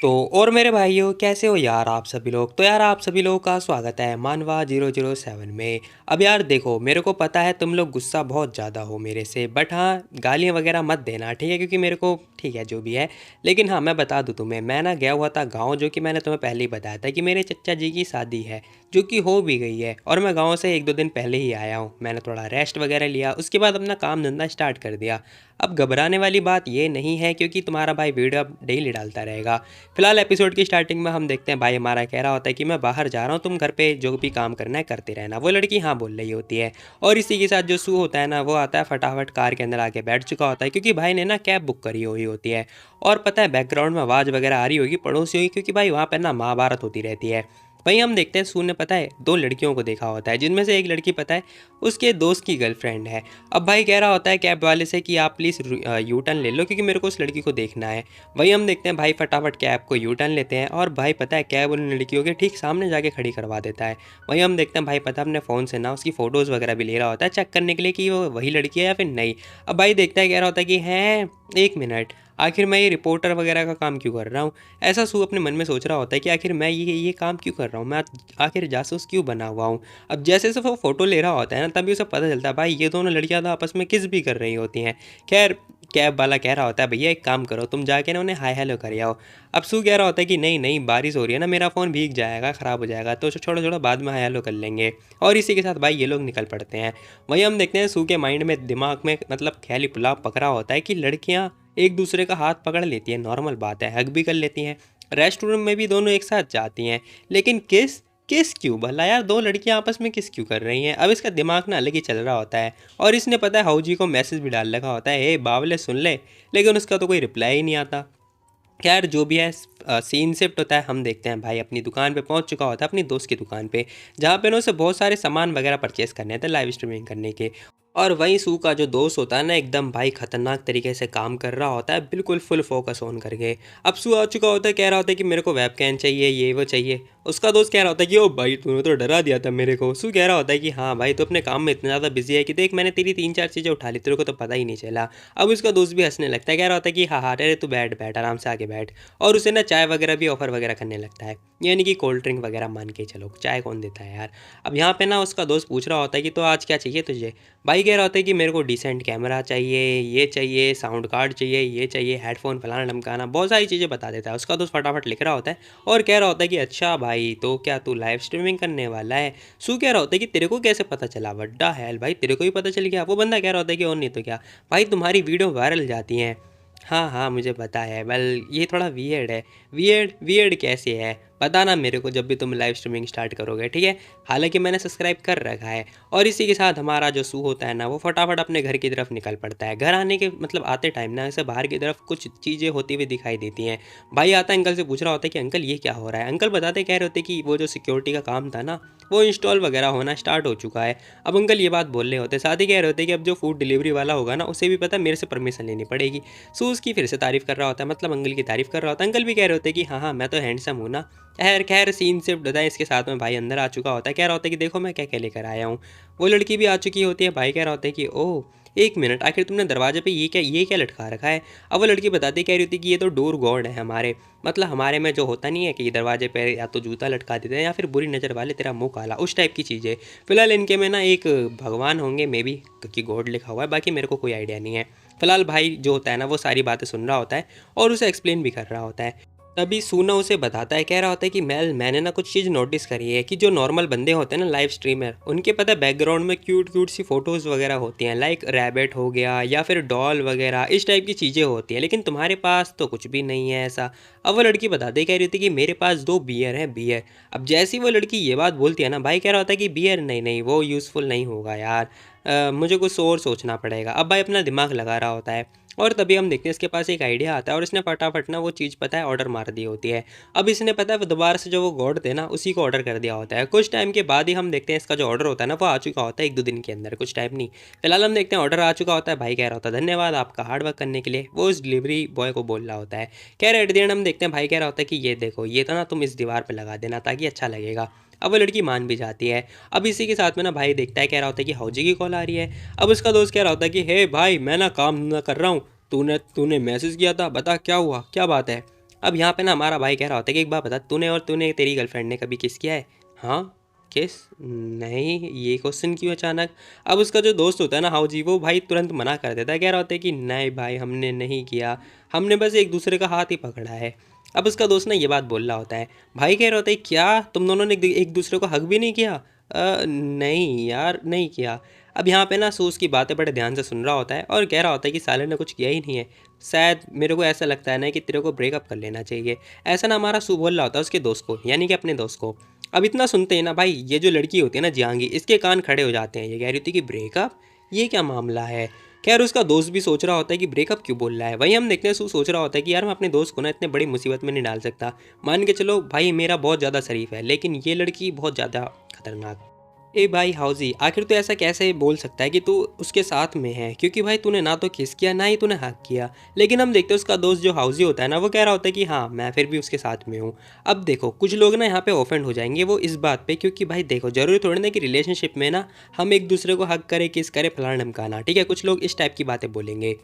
तो और मेरे भाइयों कैसे हो यार आप सभी लोग। तो यार आप सभी लोगों का स्वागत है मानवा 007 में। अब यार देखो, मेरे को पता है तुम लोग गुस्सा बहुत ज़्यादा हो मेरे से, बट हाँ गालियाँ वगैरह मत देना, ठीक है, क्योंकि मेरे को ठीक है जो भी है। लेकिन हाँ मैं बता दूँ तुम्हें, मैं ना गया हुआ था गाँव, जो कि मैंने तुम्हें पहले ही बताया था कि मेरे चचा जी की शादी है, जो कि हो भी गई है। और मैं गाँव से 1-2 दिन पहले ही आया हूँ। मैंने थोड़ा रेस्ट वगैरह लिया, उसके बाद अपना काम धंधा स्टार्ट कर दिया। अब घबराने वाली बात ये नहीं है, क्योंकि तुम्हारा भाई वीडियो अब डेली डालता रहेगा। फिलहाल एपिसोड की स्टार्टिंग में हम देखते हैं भाई हमारा कह रहा होता है कि मैं बाहर जा रहा हूँ, तुम घर पे जो भी काम करना है करते रहना। वो लड़की हाँ बोल रही होती है। और इसी के साथ जो सू होता है ना, वो आता है फटाफट कार के अंदर आके बैठ चुका होता है, क्योंकि भाई ने ना कैब बुक करी हुई होती है। और पता है बैकग्राउंड में आवाज़ वगैरह आ रही होगी पड़ोसियों की, क्योंकि भाई वहाँ पर ना महाभारत होती रहती है। वहीं हम देखते हैं सू ने पता है 2 लड़कियों को देखा होता है, जिनमें से एक लड़की पता है उसके दोस्त की गर्लफ्रेंड है। अब भाई कह रहा होता है कैब वाले से कि आप प्लीज़ यू टर्न ले लो, क्योंकि मेरे को उस लड़की को देखना है। वही हम देखते हैं भाई फटाफट कैब को यू टर्न लेते हैं, और भाई पता है कैब उन लड़कियों के ठीक सामने जाके खड़ी करवा देता है। वही हम देखते हैं भाई पता है अपने फ़ोन से ना उसकी फ़ोटोज़ वगैरह भी ले रहा होता है, चेक करने के लिए कि वो वही लड़की है या फिर नहीं। अब भाई देखता है, कह रहा होता है कि हैं 1 मिनट, आखिर मैं ये रिपोर्टर वगैरह का काम क्यों कर रहा हूँ। ऐसा सू अपने मन में सोच रहा होता है कि आखिर मैं ये काम क्यों कर रहा हूँ, मैं आखिर जासूस क्यों बना हुआ हूँ। अब जैसे से वो फ़ोटो ले रहा होता है ना, तभी उसे पता चलता है भाई ये दोनों लड़कियां तो आपस में किस भी कर रही होती हैं। खैर कैब वाला कह रहा होता है भैया एक काम करो, तुम जाके ना उन्हें हाय हेलो कर आओ। अब सू कह रहा होता है कि नहीं नहीं बारिश हो रही है ना, मेरा फ़ोन भीग जाएगा, ख़राब हो जाएगा, तो छोड़ो छोड़ो बाद में हाय हेलो कर लेंगे। और इसी के साथ भाई ये लोग निकल पड़ते हैं। वहीं हम देखते हैं सू के माइंड में दिमाग में मतलब ख्याली पुलाव पकड़ा होता है कि लड़कियां एक दूसरे का हाथ पकड़ लेती हैं, नॉर्मल बात है, हग भी कर लेती हैं, रेस्टोरेंट में भी दोनों एक साथ जाती हैं। लेकिन किस किस क्यों भला यार, 2 लड़कियां आपस में किस क्यों कर रही हैं। अब इसका दिमाग ना अलग ही चल रहा होता है। और इसने पता है हाऊ जी को मैसेज भी डाल रखा होता है, हे बावले सुन ले, लेकिन उसका तो कोई रिप्लाई ही नहीं आता। खैर जो भी है, सीन शिफ्ट होता है। हम देखते हैं भाई अपनी दुकान पे पहुंच चुका होता है, अपनी दोस्त की दुकान पे, जहाँ पे ना उसे बहुत सारे सामान वगैरह परचेस करने थे लाइव स्ट्रीमिंग करने के। और वहीं सू का जो दोस्त होता है ना, एकदम भाई खतरनाक तरीके से काम कर रहा होता है, बिल्कुल फुल फोकस ऑन करके। अब सू आ चुका होता है, कह रहा होता है कि मेरे को वेबकैम चाहिए, ये वो चाहिए। उसका दोस्त कह रहा होता है कि ओ भाई तूने तो डरा दिया था मेरे को। सू कह रहा होता है कि हाँ भाई तो अपने काम में इतना ज़्यादा बिजी है कि देख मैंने तेरी 3-4 चीज़ें उठा ली, तेरे को तो पता ही नहीं चला। अब उसका दोस्त भी हंसने लगता है, कह रहा होता है कि हाँ हाँ अरे तू बैठ बैठ आराम से आके बैठ। और उसे ना चाय वगैरह भी ऑफर वगैरह करने लगता है, यानी कि कोल्ड ड्रिंक वगैरह मान के चलो, चाय कौन देता है यार। अब यहाँ पे ना उसका दोस्त पूछ रहा होता है कि तो आज क्या चाहिए तुझे। भाई कह रहा होता है कि मेरे को डिसेंट कैमरा चाहिए, ये चाहिए, साउंड कार्ड चाहिए, ये चाहिए, हेडफोन फलाना ढमकाना, बहुत सारी चीज़ें बता देता है। उसका दोस्त फटाफट लिख रहा होता है और कह रहा होता है कि अच्छा भाई तो क्या तू लाइव स्ट्रीमिंग करने वाला है। सू कह रहा होता है कि तेरे को कैसे पता चला, वड्डा हेल भाई तेरे को ही पता चल गया। वो बंदा कह रहा होता है कि और नहीं तो क्या भाई, तुम्हारी वीडियो वायरल जाती हैं। हाँ हाँ मुझे पता है, वेल ये थोड़ा वियर्ड है। वियर्ड वियर्ड कैसे है बताना मेरे को जब भी तुम लाइव स्ट्रीमिंग स्टार्ट करोगे, ठीक है। हालांकि मैंने सब्सक्राइब कर रखा है। और इसी के साथ हमारा जो सू होता है ना, वो फटाफट अपने घर की तरफ निकल पड़ता है। घर आने के मतलब आते टाइम ना ऐसे बाहर की तरफ कुछ चीज़ें होती हुई दिखाई देती हैं। भाई आता है, अंकल से पूछ रहा होता है कि अंकल ये क्या हो रहा है। अंकल बताते कह रहे होते कि वो जो सिक्योरिटी का काम था ना, वो इंस्टॉल वगैरह होना स्टार्ट हो चुका है। अब अंकल ये बात बोल रहे होते, साथ ही कह रहे होते कि अब जो फूड डिलीवरी वाला होगा ना, उसे भी पता मेरे से परमिशन लेनी पड़ेगी। सो उसकी फिर से तारीफ कर रहा होता है, मतलब अंकल की तारीफ कर रहा होता है। अंकल भी कह रहे होते कि हाँ हाँ मैं तो हैंडसम हूँ ना। खैर खैर सीन शिफ्ट होता है, इसके साथ में भाई अंदर आ चुका होता है, कह रहा होता है कि देखो मैं क्या क्या लेकर आया हूँ। वो लड़की भी आ चुकी होती है। भाई कह रहा होता है कि ओह 1 मिनट, आखिर तुमने दरवाजे पे ये क्या लटका रखा है। अब वो लड़की बताती कह रही होती कि ये तो डोर गॉड है हमारे, मतलब हमारे में जो होता नहीं है कि दरवाजे पे या तो जूता लटका देते हैं या फिर बुरी नज़र वाले तेरा मुंह काला, उस टाइप की चीज़ें। फिलहाल इनके में ना एक भगवान होंगे मे बी, क्योंकि गॉड लिखा हुआ है, बाकी मेरे को कोई आइडिया नहीं है। फिलहाल भाई जो होता है ना, वो सारी बातें सुन रहा होता है और उसे एक्सप्लेन भी कर रहा होता है। तभी सूना उसे बताता है, कह रहा होता है कि मैंने ना कुछ चीज़ नोटिस करी है कि जो नॉर्मल बंदे होते हैं ना लाइव स्ट्रीमर, उनके पता है बैकग्राउंड में क्यूट क्यूट सी फोटोज़ वगैरह होती हैं, लाइक रैबिट हो गया या फिर डॉल वगैरह, इस टाइप की चीज़ें होती हैं, लेकिन तुम्हारे पास तो कुछ भी नहीं है ऐसा। अब वो लड़की बताते कह रही थी कि मेरे पास 2 बियर हैं, बियर। अब जैसी वो लड़की ये बात बोलती है ना, भाई कह रहा होता है कि बियर नहीं नहीं वो यूज़फुल नहीं होगा यार, मुझे कुछ और सोचना पड़ेगा। अब भाई अपना दिमाग लगा रहा होता है। और तभी हम देखते हैं इसके पास एक आइडिया आता है और इसने फटाफट ना वो चीज़ पता है ऑर्डर मार दी होती है। अब इसने पता है दोबारा से जो वो गॉड थे ना, उसी को ऑर्डर कर दिया होता है। कुछ टाइम के बाद ही हम देखते हैं इसका जो ऑर्डर होता है ना, वो आ चुका होता है 1-2 दिन के अंदर, कुछ टाइम नहीं। फिलहाल हम देखते हैं ऑर्डर आ चुका होता है। भाई कह रहा होता है धन्यवाद आपका हार्ड वर्क करने के लिए, वो उस डिलीवरी बॉय को बोल रहा होता है। कह रहे एट द एंड हम देखते हैं भाई कह रहा होता है कि ये देखो ये तो ना तुम इस दीवार पर लगा देना ताकि अच्छा लगेगा। अब वो लड़की मान भी जाती है। अब इसी के साथ में ना भाई देखता है, कह रहा होता है कि हौजी की कॉल आ रही है। अब उसका दोस्त कह रहा होता है कि हे भाई मैं ना काम ना कर रहा हूँ, तूने तूने मैसेज किया था, बता क्या हुआ क्या बात है। अब यहाँ पे ना हमारा भाई कह रहा होता है कि एक बात बता, तूने तेरी गर्लफ्रेंड ने कभी किस किया है? हाँ, किस? नहीं, ये क्वेश्चन क्यों अचानक? अब उसका जो दोस्त होता है ना हाउ जी, वो भाई तुरंत मना कर देता है, कह रहा होता है कि नहीं भाई, हमने नहीं किया, हमने बस एक दूसरे का हाथ ही पकड़ा है। अब उसका दोस्त ना ये बात बोल रहा होता है, भाई कह रहा होता है क्या तुम दोनों ने एक दूसरे को हक भी नहीं किया? नहीं यार, नहीं किया। अब यहाँ पे ना सू उसकी बातें बड़े ध्यान से सुन रहा होता है और कह रहा होता है कि साले ने कुछ किया ही नहीं है, शायद मेरे को ऐसा लगता है ना कि तेरे को ब्रेकअप कर लेना चाहिए। ऐसा ना हमारा सू बोल रहा होता है उसके दोस्त को, यानी कि अपने दोस्त को। अब इतना सुनते ही ना भाई, ये जो लड़की होती है ना जियांगी, इसके कान खड़े हो जाते हैं। ये कह रही थी कि ब्रेकअप, ये क्या मामला है? खैर उसका दोस्त भी सोच रहा होता है कि ब्रेकअप क्यों बोल रहा है। वहीं हम देखते हैं सू सोच रहा होता है कि यार मैं अपने दोस्त को ना इतने बड़ी मुसीबत में नहीं डाल सकता। मान के चलो भाई मेरा बहुत ज़्यादा शरीफ है, लेकिन ये लड़की बहुत ज़्यादा खतरनाक। ए भाई हाउजी, आखिर तू ऐसा कैसे बोल सकता है कि तू उसके साथ में है, क्योंकि भाई तूने ना तो किस किया ना ही तूने हक किया। लेकिन हम देखते हैं उसका दोस्त जो हाउजी होता है ना, वो कह रहा होता है कि हाँ मैं फिर भी उसके साथ में हूँ। अब देखो कुछ लोग ना यहाँ पे ऑफेंड हो जाएंगे वो इस बात पे, क्योंकि भाई देखो जरूरी थोड़ी ना कि रिलेशनशिप में ना हम एक दूसरे को हक करें, किस करें, फलाना ढमकाना, ठीक है, कुछ लोग इस टाइप की बातें बोलेंगे।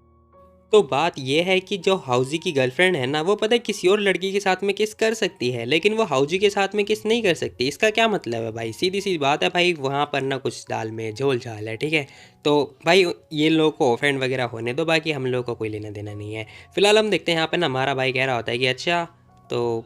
तो बात ये है कि जो हाउजी की गर्लफ्रेंड है ना, वो पता है किसी और लड़की के साथ में किस कर सकती है, लेकिन वो हाउजी के साथ में किस नहीं कर सकती। इसका क्या मतलब है भाई? सीधी सी बात है भाई, वहाँ पर ना कुछ दाल में झोल झाल है, ठीक है। तो भाई ये लोगों को ऑफेंड वगैरह होने दो, बाकी हम लोगों को कोई लेना देना नहीं है। फिलहाल हम देखते हैं यहाँ पर ना हमारा भाई कह रहा होता है कि अच्छा, तो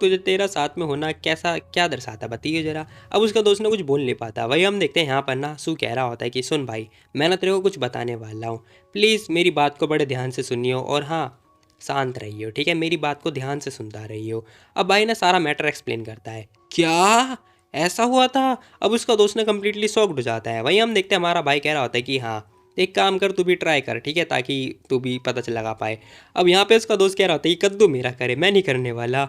तुझे तेरा साथ में होना कैसा क्या दर्शाता, बताइए जरा। अब उसका दोस्त ना कुछ बोल नहीं पाता। वही हम देखते हैं यहाँ पर ना सू कह रहा होता है कि सुन भाई, मैं ना तेरे को कुछ बताने वाला हूँ, प्लीज़ मेरी बात को बड़े ध्यान से सुनियो, और हाँ शांत रहियो, ठीक है, मेरी बात को ध्यान से सुनता रहियो। अब भाई ना सारा मैटर एक्सप्लेन करता है। क्या ऐसा हुआ था? अब उसका दोस्त ना कम्प्लीटली शॉक्ड हो जाता है। वहीं हम देखते हैं हमारा भाई कह रहा होता है कि हाँ एक काम कर, तू भी ट्राई कर, ठीक है, ताकि तू भी पता चल लगा पाए। अब यहाँ पे उसका दोस्त कह रहा होता है कि कद्दू मेरा करे, मैं नहीं करने वाला,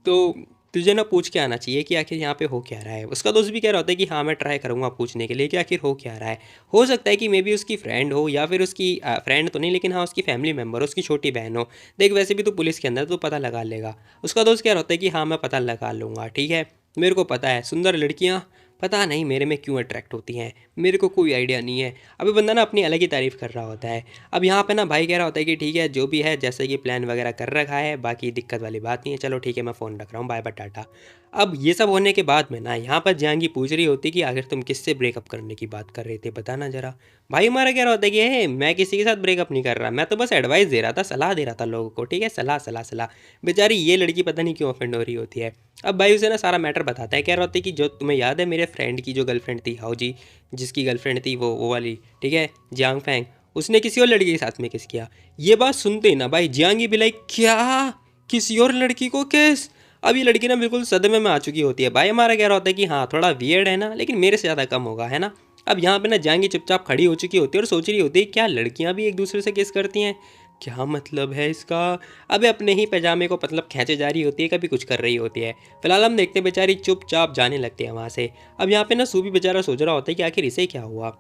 तो तुझे ना पूछ के आना चाहिए कि आखिर यहाँ पे हो क्या रहा है। उसका दोस्त भी कह रहा होता है कि हाँ मैं ट्राई करूँगा पूछने के लिए कि आखिर हो क्या रहा है। हो सकता है कि मे बी उसकी फ्रेंड हो, या फिर उसकी फ्रेंड तो नहीं, लेकिन हाँ उसकी फैमिली मेम्बर हो, उसकी छोटी बहन हो। देख वैसे भी तू पुलिस के अंदर तो पता लगा लेगा। उसका दोस्त कह रहा होता है कि हाँ मैं पता लगा लूँगा, ठीक है, मेरे को पता है सुंदर लड़कियाँ पता नहीं मेरे में क्यों अट्रैक्ट होती हैं, मेरे को कोई आइडिया नहीं है। अभी बंदा ना अपनी अलग ही तारीफ़ कर रहा होता है। अब यहाँ पे ना भाई कह रहा होता है कि ठीक है जो भी है, जैसे कि प्लान वगैरह कर रखा है, बाकी दिक्कत वाली बात नहीं है, चलो ठीक है मैं फ़ोन रख रहा हूँ, बाय बाय टाटा। अब ये सब होने के बाद में ना यहाँ पर जहांगी पूछ रही होती कि आखिर तुम किससे ब्रेकअप करने की बात कर रहे थे, बताना जरा। भाई हमारा कह रहा होता है कि मैं किसी के साथ ब्रेकअप नहीं कर रहा, मैं तो बस एडवाइस दे रहा था, सलाह दे रहा था लोगों को, ठीक है, सलाह सलाह सलाह। बेचारी ये लड़की पता नहीं क्यों ऑफेंड हो रही होती है। अब भाई उसे ना सारा मैटर बताता है, कह रहा होता है कि जो तुम्हें याद है मेरे फ्रेंड की जो गर्लफ्रेंड थी हाउ जी, जिसकी गर्लफ्रेंड थी वो वाली, ठीक है, जियांग फैंग, उसने किसी और लड़की के साथ में किस किया। ये बात सुनते ही ना भाई जियांगी भी लाइक क्या, किसी और लड़की को किस? अब ये लड़की ना बिल्कुल सदमे में आ चुकी होती है। भाई हमारा कह रहा होता है कि हाँ थोड़ा वियर्ड है ना, लेकिन मेरे से ज़्यादा कम होगा, है ना। अब यहाँ पे ना जियांगी चुपचाप खड़ी हो चुकी होती है और सोच रही होती है क्या लड़कियाँ भी एक दूसरे से किस करती हैं, क्या मतलब है इसका। अबे अपने ही पैजामे को मतलब खींचे जा रही होती है, कभी कुछ कर रही होती है। फिलहाल हम देखते हैं बेचारी चुपचाप जाने लगती है वहाँ से। अब यहाँ पे ना सूबी बेचारा सोच रहा होता है कि आखिर इसे क्या हुआ।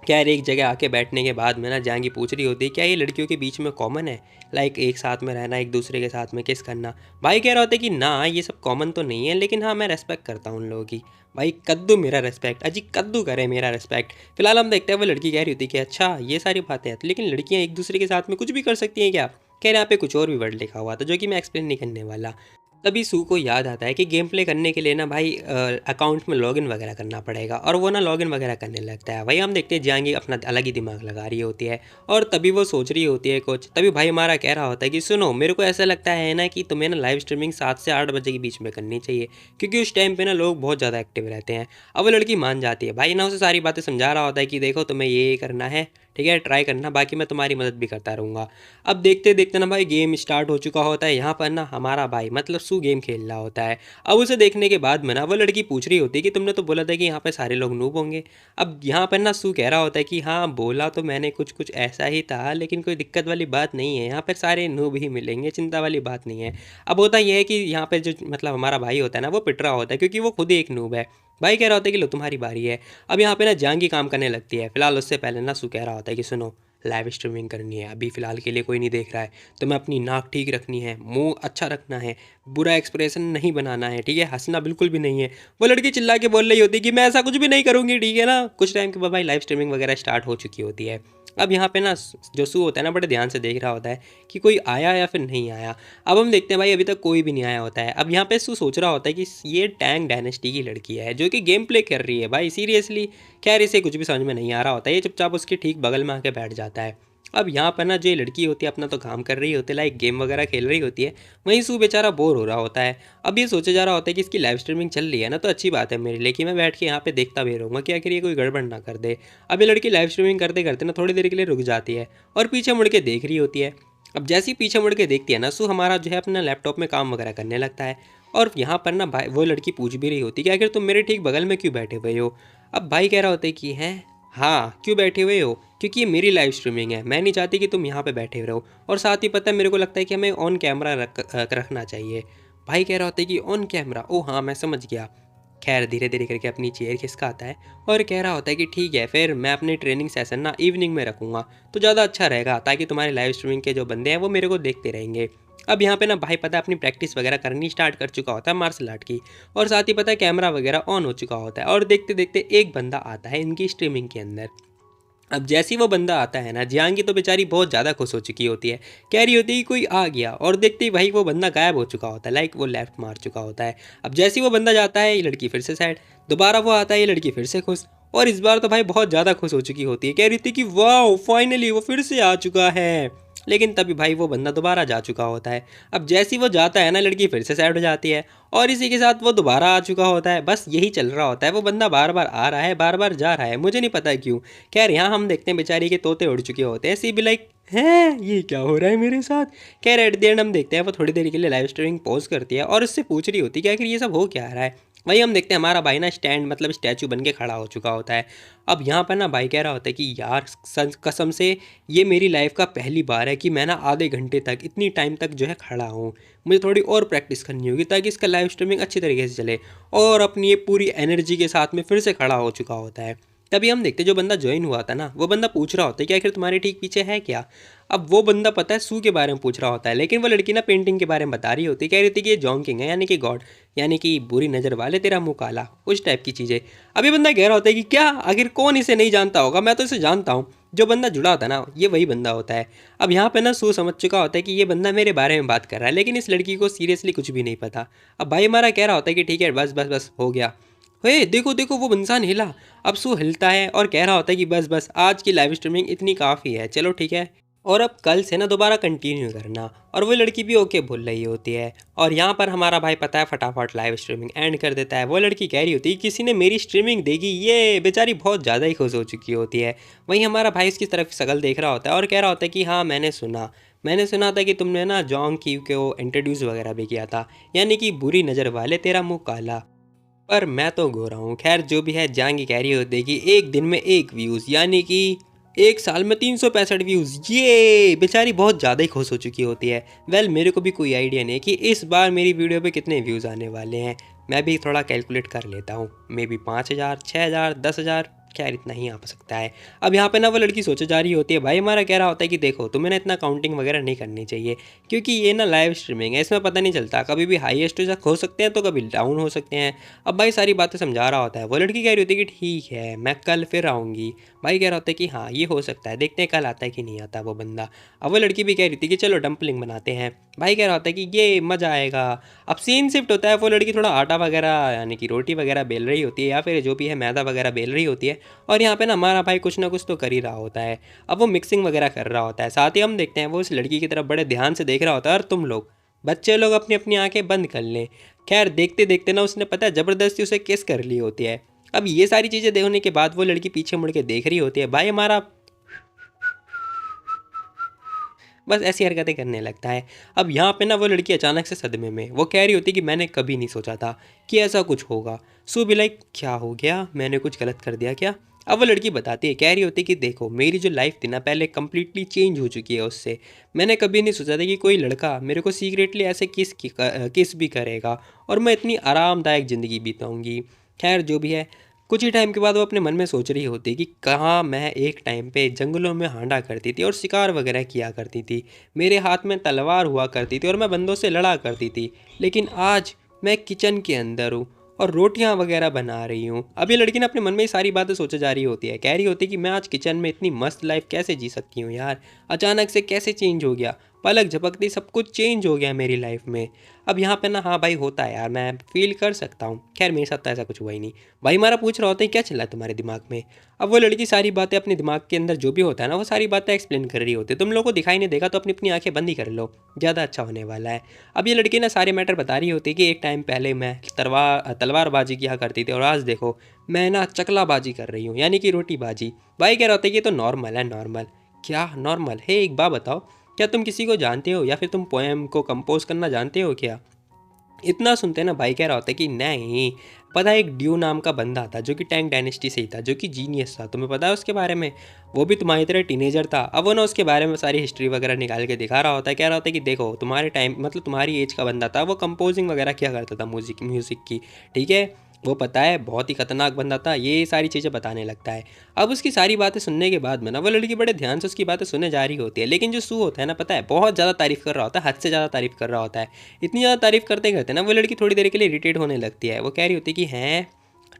खैर एक जगह आके बैठने के बाद में ना जहांगी पूछ रही होती है क्या ये लड़कियों के बीच में कॉमन है, लाइक एक साथ में रहना, एक दूसरे के साथ में किस करना। भाई कह रहा होता है कि ना ये सब कॉमन तो नहीं है, लेकिन हाँ मैं रेस्पेक्ट करता हूँ उन लोगों की। भाई कद्दू मेरा रेस्पेक्ट, अजी कद्दू करे मेरा रेस्पेक्ट। फिलहाल हम देखते हैं वो लड़की कह रही होती है कि अच्छा ये सारी बातें हैं, तो लेकिन लड़कियाँ एक दूसरे के साथ में कुछ भी कर सकती हैं क्या? खैर यहाँ पे कुछ और भी वर्ड लिखा हुआ था जो कि मैं एक्सप्लेन नहीं करने वाला। तभी सू को याद आता है कि गेम प्ले करने के लिए ना भाई अकाउंट में लॉगिन वगैरह करना पड़ेगा, और वो ना लॉगिन वगैरह करने लगता है। वही हम देखते हैं जियांगी अपना अलग ही दिमाग लगा रही होती है, और तभी वो सोच रही होती है कुछ। तभी भाई हमारा कह रहा होता है कि सुनो मेरे को ऐसा लगता है ना कि तुम्हें ना लाइव स्ट्रीमिंग 7 से 8 बजे के बीच में करनी चाहिए, क्योंकि उस टाइम पे ना लोग बहुत ज़्यादा एक्टिव रहते हैं। अब वो लड़की मान जाती है। भाई ना उसे सारी बातें समझा रहा होता है कि देखो तुम्हें ये करना है, ठीक है, ट्राई करना, बाकी मैं तुम्हारी मदद भी करता रहूँगा। अब देखते देखते ना भाई गेम स्टार्ट हो चुका होता है। यहाँ पर ना हमारा भाई मतलब सू गेम खेल रहा होता है। अब उसे देखने के बाद में ना वो लड़की पूछ रही होती है कि तुमने तो बोला था कि यहाँ पे सारे लोग नूब होंगे। अब यहाँ पर ना सू कह रहा होता है कि हाँ बोला तो मैंने कुछ कुछ ऐसा ही था, लेकिन कोई दिक्कत वाली बात नहीं है, यहाँ पर सारे नूब ही मिलेंगे, चिंता वाली बात नहीं है। अब होता यह है कि यहाँ पर जो मतलब हमारा भाई होता है ना वो पिट रहा होता है, क्योंकि वो खुद ही एक नूब है। भाई कह रहा होता है कि लो तुम्हारी बारी है। अब यहाँ पे ना जहांगी काम करने लगती है। फिलहाल उससे पहले ना सू कह रहा होता है कि सुनो लाइव स्ट्रीमिंग करनी है, अभी फ़िलहाल के लिए कोई नहीं देख रहा है, तो मैं अपनी नाक ठीक रखनी है, मुँह अच्छा रखना है, बुरा एक्सप्रेशन नहीं बनाना है, ठीक है, हँसना बिल्कुल भी नहीं है। वो लड़की चिल्ला के बोल रही होती है कि मैं ऐसा कुछ भी नहीं करूँगी, ठीक है ना। कुछ टाइम के बाद भाई लाइव स्ट्रीमिंग वगैरह स्टार्ट हो चुकी होती है। अब यहाँ पे ना जो सू होता है ना, बड़े ध्यान से देख रहा होता है कि कोई आया या फिर नहीं आया। अब हम देखते हैं भाई अभी तक कोई भी नहीं आया होता है। अब यहाँ पे सू सोच रहा होता है कि ये टैंग डायनेस्टी की लड़की है जो कि गेम प्ले कर रही है भाई, सीरियसली। खैर इसे कुछ भी समझ में नहीं आ रहा होता है, ये चुपचाप उसके ठीक बगल में आके बैठ जाता है। अब यहाँ पर ना जो ये लड़की होती है अपना तो काम कर रही होती है, लाइक गेम वगैरह खेल रही होती है, वहीं सू बेचारा बोर हो रहा होता है। अब ये सोचा जा रहा होता है कि इसकी लाइव स्ट्रीमिंग चल रही है ना, तो अच्छी बात है मेरे लिए कि मैं बैठ के यहाँ पे देखता भी रहूँगा कि आखिर ये कोई गड़बड़ ना कर दे। अब ये लड़की लाइव स्ट्रीमिंग करते करते ना थोड़ी देर के लिए रुक जाती है और पीछे मुड़ के देख रही होती है। अब जैसे ही पीछे मुड़ के देखती है ना, सू हमारा जो है अपना लैपटॉप में काम वगैरह करने लगता है। और यहाँ पर ना भाई वो लड़की पूछ भी रही होती है कि आखिर तुम मेरे ठीक बगल में क्यों बैठे हुए हो। अब भाई कह रहा होता है कि हैं, हाँ क्यों बैठे हुए हो, क्योंकि ये मेरी लाइव स्ट्रीमिंग है, मैं नहीं चाहती कि तुम यहाँ पे बैठे रहो। और साथ ही पता है मेरे को लगता है कि हमें ऑन कैमरा रखना चाहिए। भाई कह रहा होता है कि ऑन कैमरा, ओ हाँ मैं समझ गया। खैर धीरे धीरे करके अपनी चेयर खिसकाता है और कह रहा होता है कि ठीक है फिर मैं अपनी ट्रेनिंग सेशन ना इवनिंग में रखूँगा तो ज़्यादा अच्छा रहेगा, ताकि तुम्हारे लाइव स्ट्रीमिंग के जो बंदे हैं वो मेरे को देखते रहेंगे। अब यहाँ पे ना भाई पता है अपनी प्रैक्टिस वगैरह करनी स्टार्ट कर चुका होता है मार्शल आर्ट की, और साथ ही पता है कैमरा वगैरह ऑन हो चुका होता है। और देखते देखते एक बंदा आता है इनकी स्ट्रीमिंग के अंदर। अब जैसे ही वो बंदा आता है ना, जियांगी तो बेचारी बहुत ज़्यादा खुश हो चुकी होती है, कह रही होती है कि कोई आ गया, और देखते ही भाई वो बंदा गायब हो चुका होता है, लाइक वो लेफ्ट मार चुका होता है। अब जैसे ही वो बंदा जाता है ये लड़की फिर से साइड, दोबारा वो आता है ये लड़की फिर से खुश, और इस बार तो भाई बहुत ज़्यादा खुश हो चुकी होती है, कह रही थी कि वाह फाइनली वो फिर से आ चुका है। लेकिन तभी भाई वो बंदा दोबारा जा चुका होता है। अब जैसे ही वो जाता है ना, लड़की फिर से साइड हो जाती है और इसी के साथ वो दोबारा आ चुका होता है। बस यही चल रहा होता है, वो बंदा बार बार आ रहा है बार बार जा रहा है, मुझे नहीं पता क्यों। खैर यहाँ हम देखते हैं बेचारी के तोते उड़ चुके होते हैं, सी भी लाइक है ये क्या हो रहा है मेरे साथ। खैर एट द एंड हम देखते हैं वो थोड़ी देर के लिए लाइव स्ट्रीमिंग पॉज करती है और उससे पूछ रही होती है कि आखिर ये सब हो क्या रहा है। वहीं हम देखते हैं हमारा भाई ना स्टैंड मतलब स्टैचू बन के खड़ा हो चुका होता है। अब यहाँ पर ना भाई कह रहा होता है कि यार कसम से ये मेरी लाइफ का पहली बार है कि मैं ना आधे घंटे तक इतनी टाइम तक जो है खड़ा हूँ, मुझे थोड़ी और प्रैक्टिस करनी होगी ताकि इसका लाइव स्ट्रीमिंग अच्छी तरीके से चले। और अपनी ये पूरी एनर्जी के साथ में फिर से खड़ा हो चुका होता है। तभी हम देखते जो बंदा ज्वाइन हुआ था ना, वो बंदा पूछ रहा होता है कि आखिर तुम्हारे ठीक पीछे है क्या। अब वो बंदा पता है सू के बारे में पूछ रहा होता है, लेकिन वो लड़की ना पेंटिंग के बारे में बता रही होती है, कह रही थी कि ये जॉन्ग किंग है, यानी कि गॉड, यानी कि बुरी नज़र वाले तेरा मुंह काला, उस टाइप की चीज़ें। अभी बंदा कह रहा होता है कि क्या, आखिर कौन इसे नहीं जानता होगा, मैं तो इसे जानता हूँ। जो बंदा जुड़ा होता है ना, ये वही बंदा होता है। अब यहाँ पे ना सू समझ चुका होता है कि ये बंदा मेरे बारे में बात कर रहा है, लेकिन इस लड़की को सीरियसली कुछ भी नहीं पता। अब भाई हमारा कह रहा होता है कि ठीक है बस बस बस हो गया। हे देखो देखो वो इंसान हिला। अब सू हिलता है और कह रहा होता है कि बस बस आज की लाइव स्ट्रीमिंग इतनी काफ़ी है, चलो ठीक है, और अब कल से ना दोबारा कंटिन्यू करना। और वो लड़की भी ओके बोल रही होती है। और यहाँ पर हमारा भाई पता है फटाफट लाइव स्ट्रीमिंग एंड कर देता है। वो लड़की कह रही होती है किसी ने मेरी स्ट्रीमिंग देखी, ये बेचारी बहुत ज़्यादा ही खुश हो चुकी होती है। वहीं हमारा भाई इसकी तरफ शक्ल देख रहा होता है और कह रहा होता है कि हाँ मैंने सुना था कि तुमने ना जॉन्ग की को इंट्रोड्यूस वगैरह भी किया था, यानी कि बुरी नज़र वाले तेरा मुँह काला, पर मैं तो गोरा हूँ। खैर जो भी है, जांगी कह रही होती है कि एक दिन में 1 व्यूज़, यानी कि एक साल में 365 व्यूज़। ये बेचारी बहुत ज़्यादा ही खुश हो चुकी होती है। वेल मेरे को भी कोई आइडिया नहीं कि इस बार मेरी वीडियो पे कितने व्यूज़ आने वाले हैं। मैं भी थोड़ा कैलकुलेट कर लेता हूँ, मे बी 5000, 6000, 10,000, खैर इतना ही आ सकता है। अब यहाँ पे ना वो लड़की सोचे जा रही होती है, भाई हमारा कह रहा होता है कि देखो तुम्हें ना इतना काउंटिंग वगैरह नहीं करनी चाहिए, क्योंकि ये ना लाइव स्ट्रीमिंग है, इसमें पता नहीं चलता, कभी भी हाईएस्ट तक हो सकते हैं तो कभी डाउन हो सकते हैं। अब भाई सारी बातें समझा रहा होता है। वो लड़की कह रही होती है कि ठीक है मैं कल फिर आऊँगी। भाई कह रहा होता है कि हाँ ये हो सकता है, देखते हैं कल आता है कि नहीं आता वो बंदा। अब वो लड़की भी कह रही थी कि चलो डंपलिंग बनाते हैं। भाई कह रहा होता है कि ये मज़ा आएगा। अब सीन शिफ्ट होता है, वो लड़की थोड़ा आटा वगैरह यानी कि रोटी वगैरह बेल रही होती है, या फिर जो भी है मैदा वगैरह बेल रही होती है, और यहाँ पे ना हमारा भाई कुछ ना कुछ तो कर ही रहा होता है। अब वो मिक्सिंग वगैरह कर रहा होता है, साथ ही हम देखते हैं वो उस लड़की की तरफ बड़े ध्यान से देख रहा होता है। और तुम लोग बच्चे लोग अपनी अपनी आंखें बंद कर लें। खैर देखते देखते ना उसने पता है ज़बरदस्ती उसे किस कर ली होती है। अब ये सारी चीज़ें देखने के बाद वो लड़की पीछे मुड़ के देख रही होती है, भाई हमारा बस ऐसी हरकतें करने लगता है। अब यहाँ पे ना वो लड़की अचानक से सदमे में, वो कह रही होती कि मैंने कभी नहीं सोचा था कि ऐसा कुछ होगा। सो भी लाइक क्या हो गया, मैंने कुछ गलत कर दिया क्या। अब वो लड़की बताती है, कह रही होती कि देखो मेरी जो लाइफ थी ना पहले कम्प्लीटली चेंज हो चुकी है उससे। मैंने कभी नहीं सोचा था कि कोई लड़का मेरे को सीक्रेटली ऐसे किस भी करेगा और मैं इतनी आरामदायक ज़िंदगी बिताऊंगी। खैर जो भी है, कुछ ही टाइम के बाद वो अपने मन में सोच रही होती कि कहाँ मैं एक टाइम पे जंगलों में हांडा करती थी और शिकार वगैरह किया करती थी। मेरे हाथ में तलवार हुआ करती थी और मैं बंदों से लड़ा करती थी। लेकिन आज मैं किचन के अंदर हूँ और रोटियां वगैरह बना रही हूँ। अब ये लड़की ना अपने मन में ये सारी बातें सोचे जा रही होती है, कह रही होती है कि मैं आज किचन में इतनी मस्त लाइफ कैसे जी सकती हूँ यार, अचानक से कैसे चेंज हो गया, पलक झपकती सब कुछ चेंज हो गया मेरी लाइफ में। अब यहाँ पे ना हाँ भाई होता है यार, मैं फील कर सकता हूँ। खैर मेरे साथ तो ऐसा कुछ हुआ ही नहीं। भाई हमारा पूछ रहा होता है क्या चल रहा है तुम्हारे दिमाग में। अब वो लड़की सारी बातें अपने दिमाग के अंदर जो भी होता है ना वो सारी बातें एक्सप्लेन कर रही होती है। तुम लोगों को दिखाई नहीं देगा तो अपनी अपनी आंखें बंद ही कर लो, ज़्यादा अच्छा होने वाला है। अब ये लड़की ना सारे मैटर बता रही होती है कि एक टाइम पहले मैं तलवारबाजी किया करती थी और आज देखो मैं ना चकलाबाजी कर रही हूँ, यानी कि रोटी बाजी। भाई कह रहा होता है कि ये तो नॉर्मल है, नॉर्मल क्या नॉर्मल है। एक बात बताओ, क्या तुम किसी को जानते हो या फिर तुम पोएम को कंपोज करना जानते हो क्या। इतना सुनते ना भाई कह रहा होता है कि नहीं। पता है एक ड्यू नाम का बंदा था जो कि टैंक डायनेस्टी से ही था, जो कि जीनियस था, तुम्हें पता है उसके बारे में। वो भी तुम्हारी तरह टीनेजर था। अब वो ना उसके बारे में सारी हिस्ट्री वगैरह निकाल के दिखा रहा होता है, कह रहा होता है कि देखो तुम्हारे टाइम मतलब तुम्हारी एज का बंदा था, वो कंपोजिंग वगैरह किया करता था म्यूजिक म्यूज़िक की, ठीक है। वो पता है बहुत ही खतरनाक बंदा था, ये सारी चीज़ें बताने लगता है। अब उसकी सारी बातें सुनने के बाद में ना वो लड़की बड़े ध्यान से उसकी बातें सुने जा रही होती है। लेकिन जो सू होता है ना पता है बहुत ज़्यादा तारीफ़ कर रहा होता है, हद से ज़्यादा तारीफ़ कर रहा होता है। इतनी ज़्यादा तारीफ़ करते करते ना वो लड़की थोड़ी देर के लिए इरिटेट होने लगती है। वो कह रही होती है कि हैं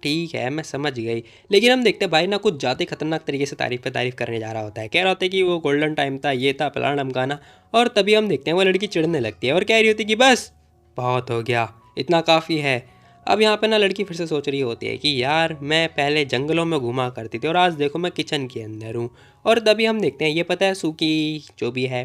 ठीक है मैं समझ गई। लेकिन हम देखते हैं भाई ना कुछ ज़्यादा खतरनाक तरीके से तारीफ़ पे तारीफ़ करने जा रहा होता है, कह रहा होता है कि वो गोल्डन टाइम था, ये था फलाना ढमकाना। और तभी हम देखते हैं वो लड़की चिढ़ने लगती है और कह रही होती है कि बस बहुत हो गया, इतना काफ़ी है। अब यहाँ पे ना लड़की फिर से सोच रही होती है कि यार मैं पहले जंगलों में घुमा करती थी और आज देखो मैं किचन के अंदर हूँ। और तभी हम देखते हैं ये पता है सूकी जो भी है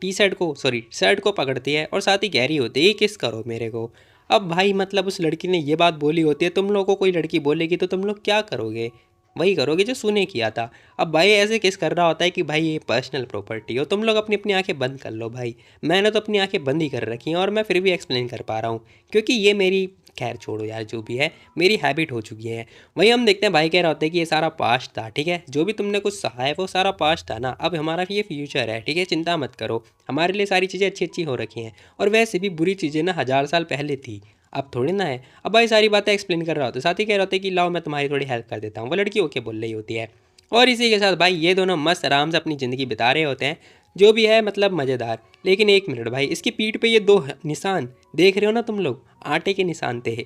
टी शर्ट को सॉरी शर्ट को पकड़ती है और साथ ही कह रही होती है किस करो मेरे को। अब भाई मतलब उस लड़की ने ये बात बोली होती है, तुम लोगों को कोई लड़की बोलेगी तो तुम लोग क्या करोगे, वही करोगे जो सुने किया था। अब भाई ऐसे किस कर रहा होता है कि भाई ये पर्सनल प्रॉपर्टी हो, तुम लोग अपनी अपनी आंखें बंद कर लो भाई। मैंने तो अपनी आंखें बंद ही कर रखी हैं और मैं फिर भी एक्सप्लेन कर पा रहा हूँ क्योंकि ये मेरी खैर छोड़ो यार जो भी है मेरी हैबिट हो चुकी है। वहीं हम देखते हैं भाई कह रहा होता है कि ये सारा पास्ट था, ठीक है, जो भी तुमने कुछ सहा है वो सारा पास्ट था ना, अब हमारा ये फ्यूचर है, ठीक है, चिंता मत करो। हमारे लिए सारी चीज़ें अच्छी अच्छी हो रखी हैं और वैसे भी बुरी चीज़ें ना 1000 साल पहले थी, अब थोड़ी ना है। अब भाई सारी बातें एक्सप्लेन कर रहा होता है, साथ ही कह रहा होता है कि लाओ मैं तुम्हारी थोड़ी हेल्प कर देता हूँ। वो लड़की ओके बोल रही होती है और इसी के साथ भाई ये दोनों मस्त आराम से अपनी ज़िंदगी बिता रहे होते हैं, जो भी है मतलब मज़ेदार। लेकिन एक मिनट भाई, इसकी पीठ पे ये दो निशान देख रहे हो ना तुम लोग, आटे के निशान थे।